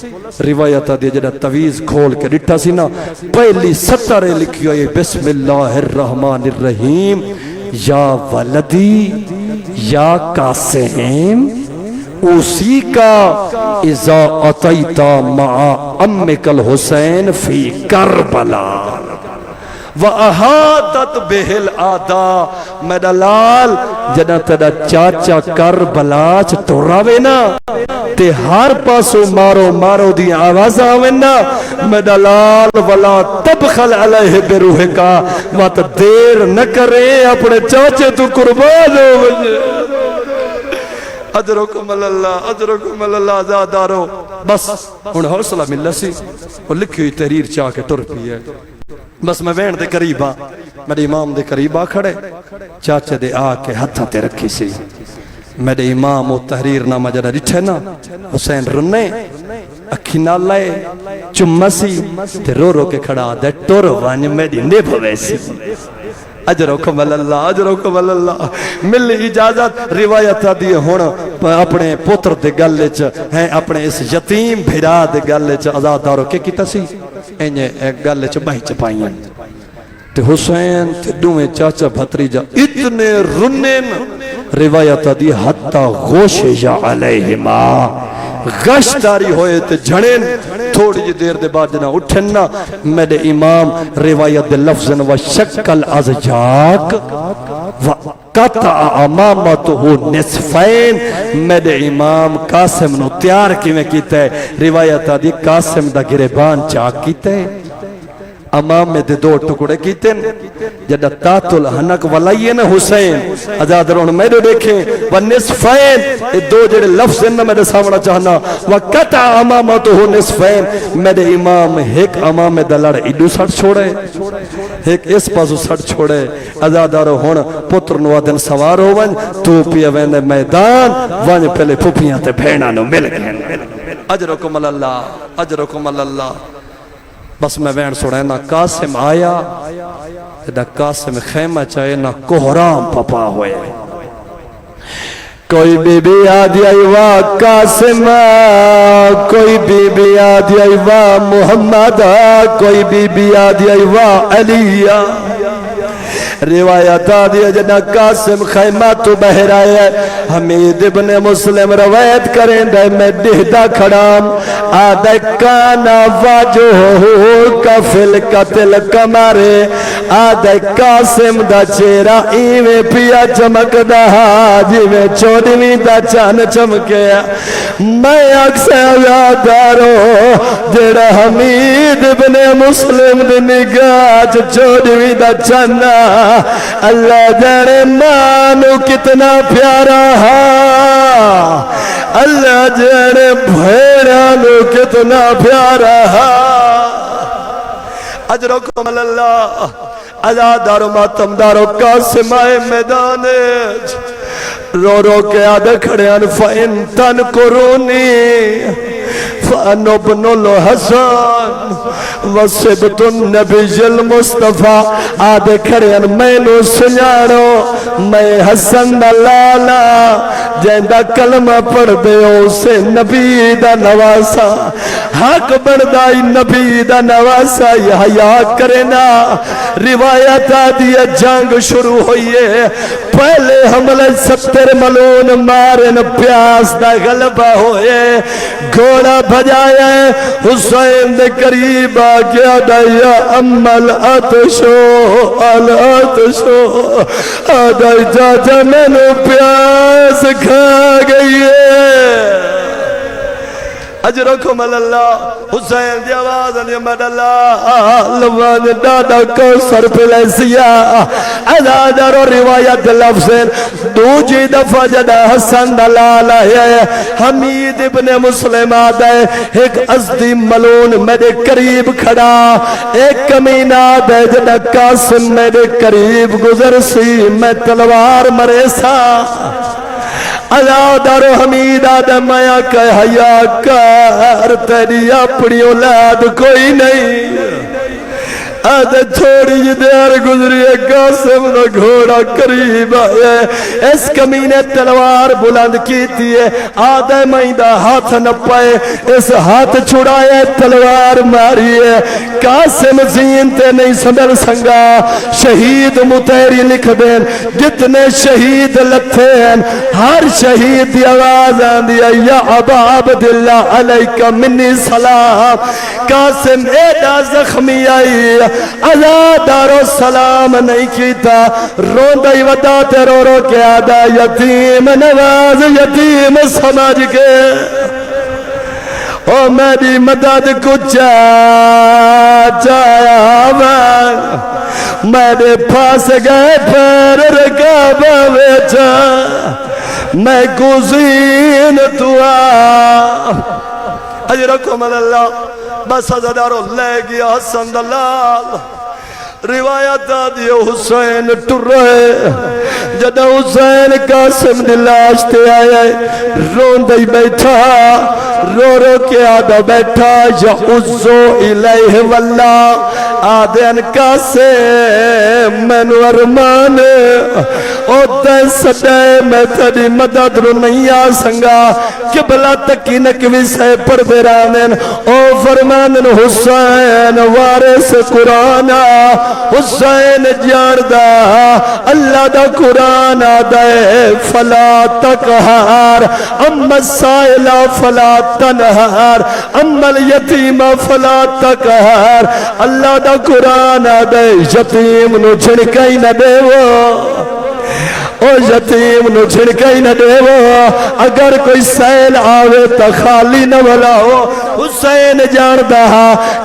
روایت دے جڑا تویز کھول کے ڈٹھا سی نا پہلی سطرے لکھی ہوئی بسم اللہ الرحمن الرحیم یا ولدی یا قاسم اسی کا اذا اتیتا مع امک الحسین فی کربلا وَأَحَاطَتْ بِهِ الْآدَا میرا لال جنہ تیرا چاچا کربلا چطوراوے نا تے ہر پاسو مارو مارو دی آواز آوینا میرا لال وَلَا تَبْخَلْ عَلَيْهِ بِرُوحِكَ وَاتَ دیر نہ کرے اپنے چاچے تو قربان ہو بجے اجرکم اللہ اجرکم اللہ آزادارو بس انہیں حوصلہ مل سی وہ لکھی ہوئی تحریر چاہ کے ٹر پی ہے بس میں وین دے قریبا میرے امام دے قریبا کھڑے چاچے دے آ کے ہتھاں تے رکھی سی میرے امام وہ تحریر نامہ جڑا ڈٹھے نا حسین رنے اکھی نہ لائے چمسی تے رو رو کے کھڑا دے ٹر وانج میری نب ویسی اجرکم اللہ اجرکم اللہ مل اجازت روایت دی ہون اپنے پتر دے گلے چ ہیں اپنے اس یتیم بھرا دے گلے چ آزادارو کے کیتا سی انجے گلے چ بائی چپائیاں تے حسین تے دویں چاچا بھتریجا اتنے رنن روایت دی حتی غوش یا علیہما غشداری ہوئے تے جھڑین تھوڑی جی دیر دے بعد جنا اٹھنا میرے امام روایت دے لفظن و شکل از جاک و قطع امامتو نصفین میرے امام قاسم نو تیار کی میں کیتا ہے روایت دی قاسم دا گریبان چاک کیتا ہے امام میں دے دو ٹکڑے کیتے ہیں جدہ تات الحنک ولائین حسین ازادرون میں دے دیکھیں ونصفین دو جڑے لفظ انہا میں دے سامنا چاہنا وقتع امامتو نصفین میں دے امام ایک امام میں دلڑ ایڈو سڑ چھوڑے ایک اس پاسو سڑ چھوڑے ازادارو ہون پتر نوادن سوار ہو ون تو پیا وین میدان ون پہلے پھوپیاں تے بھینا نو مل گئے اجرکم اللہ اجرکم اللہ بس میں وین سڑینا قاسم آیا دا قاسم خیمہ چاہے نا کوہرام پپا ہوئے کوئی بی بی آدھی آئیوا قاسم کوئی بی بی آدھی آئیوا محمد کوئی بی بی آدھی آئیوا علیہ روایت آدھی جنہ قاسم خیمہ تو بہر آئے حمید ابن مسلم روایت کریں دے میں دہدہ کھڑام آدھے کانا واجو کا فل قتل کمارے آدھے قاسم دا چہرہ ایویں پیا چمکدا جویں 14ویں دا چن چمکیا میں اکثر یادارو جڑا حمید ابن مسلم دی نگاہ 14ویں دا چن اللہ جانے مانو کتنا پیارا اللہ جانے بھیڑانو کتنا پیارا اجرکم اللہ ازادارو ماتمدارو قاسم آئے میدان رو رو کے آدھے کھڑے ان فَإِن تَنْكُرُونِي فَأَنُّ بْنُ الْحَسَنِ وَصِبْتُ النَّبِيِّ الْمُصْطَفَى آدھے کھڑے ان میں نو سنیارو میں حسن دا لالا جیندہ کلمہ پڑھ دے اسے نبی دا نواسا حق بردائی نبی دا نواسا یہ حیا کرنا روایت آدھی جنگ شروع ہوئی ہے پہلے حملے 70 ملون مارن پیاس دا غلبہ ہوئے گھوڑا بھجایا حسین دے قریب آگیا دا یا امال آتشو الاتشو آدھائی جاجا میں نو پیاس کھا گئی ہے اجرکم اللہ حسین دی آواز نیمد اللہ لوان دادا کو سر پلے سیا ازادر و روایت لفظیں دوجی دفعہ جدا حسن دلالا ہے حمید ابن مسلم آدھے ایک ازدی ملون میرے قریب کھڑا ایک کمین آدھے جدا قاسم میرے قریب گزر سی میں تلوار مرے سا ازادر و حمید آدم آیا کہ حیا کر تیری اپنی اولاد کوئی نہیں آدھے تھوڑی جی دیر گزری ہے قاسم نہ گھوڑا قریب آئے اس کمینے تلوار بلند کیتی ہے آدھے مہیندہ ہاتھ نہ پائے اس ہاتھ چھڑائے تلوار ماری ہے قاسم زینتے نہیں سنر سنگا شہید متحری لکھ دیں جتنے شہید لتھے ہیں ہر شہید دی آواز آن دیا یا ابا عبداللہ علیکہ منی سلام قاسم ایڈا زخمی آئی ازادارو سلام نہیں کیتا روندائی وداتے رو رو کے آدھا یتیم نواز یتیم سمجھ کے او میری مدد کچھ چایا میرے پاس گئے پیر رکابہ بیچا میں گزین دعا اجرکم اللہ بس ازادارو لے گیا حسن دلال روایت آدھی حسین ٹر رہے جدہ حسین قاسم دلاش تے آئے روندائی بیٹھا رو رو کے آدھا بیٹھا یا عزو الیہ واللہ آدھین قاسم منو ارمان او تے سدے میں تیری مدد رو نہیں آ سنگا قبلہ تکی نکوی سے پر بیرانن او فرمانن حسین وارث قرآن حسین جاردہ اللہ دا قرآن آدھے فلا تقہار اما السائلہ فلا تنہار اما الیتیم فلا تقہار اللہ دا قرآن آدھے یتیم نو جھڑکائی نہ دے وہ او یتیم نو جھڑکائی نہ دے وہ اگر کوئی سیل آوے تا خالی نہ بلا ہو حسین جاندہ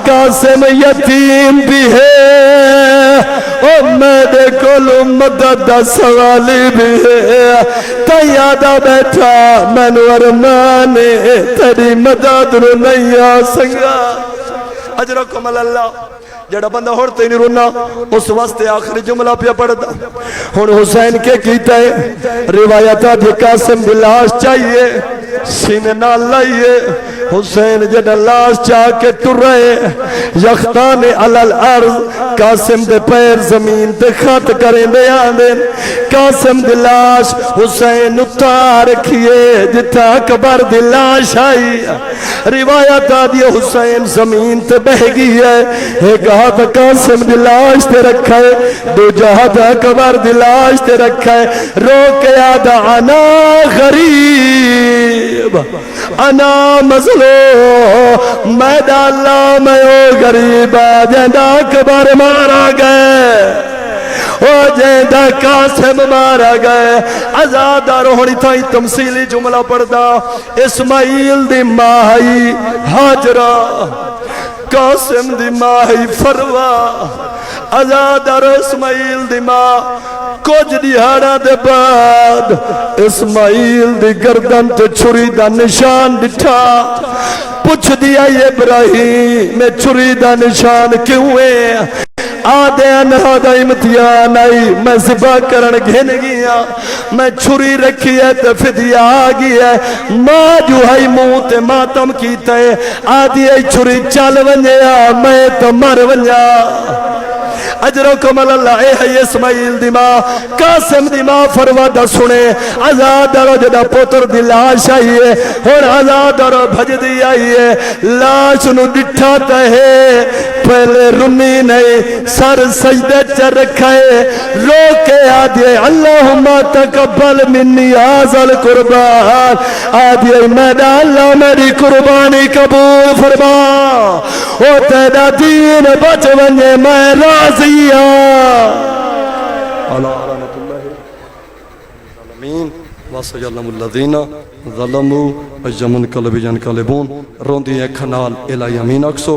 قاسم یتیم بھی ہے او میرے کولو مدد سوالی بھی ہے تیادہ بیٹھا مینو ارمانے تیری مدد رو نہیں آ سنگا اجرکم اللہ جڑا بندہ ہوڑتے نہیں رونا اس واسطے آخری جملہ پہ پڑھتا ہون حسین کے کیتا ہے روایتہ دی قاسم دی لاش چاہیے سینے نہ لائیے حسین جڑا لاش چاہ کے ٹر رہے یختان علی الارض قاسم دے پیر زمین تے خط کریں دے آندیں قاسم دی لاش حسین اتار رکھیے جتا قبر دی لاش آئی روایت آدھی حسین زمین تے بہ گئی ہے ایک ہاتھ قاسم دی لاش تے رکھا ہے دو جہاں قبر دی لاش تے رکھا ہے رو کے آدھا انا غریب انا مظلوم بولو میدان اللہ میں او غریب جیندہ اکبر مارا گئے او جیندہ قاسم مارا گئے آزادہ روحنی تھائی تمثیلی جملہ پڑھدا اسماعیل دی ماہی حاجرہ قاسم دی ماہی فروا آزادہ رو اسماعیل دی ماں کچھ دیہاڑا دے بعد اسماعیل دی گردن تے چھری دا نشان ڈٹھا پوچھ دیا یہ ابراہیم میں چھری دا نشان کیوں ہے آدھے انہا دا امتحان آئی میں ذبح کرن گھن گیا میں چھری رکھی ہے تے فدیہ آگی ہے ماں جو ہے منہ تے ماتم کیتا ہے آدھی ہے چھری چال ونجیا میں تو مر ونجا اجرکم اللہ اے ہے اسماعیل دی ماں قاسم دی ماں فروا سنے آزاد رو جدا پوتر دی لاش آئی ہے اور آزاد رو بھج دی آئی ہے لاش نو ڈٹھا ہے پہلے رمی نہیں سر سجدے چر رکھائے رو کے آدھے اللہم تقبل منی آزل قربان آدھے میڈا اللہ میری قربانی قبول فرما او تیرا دین بچ ونجے میں راضی رحمت اللہ العالمین وَسَيَعْلَمُ الَّذِينَ ظَلَمُوا أَيَّ مُنْقَلَبٍ يَنْقَلِبُونَ روندی ہے کھنال الہ یمین اکسو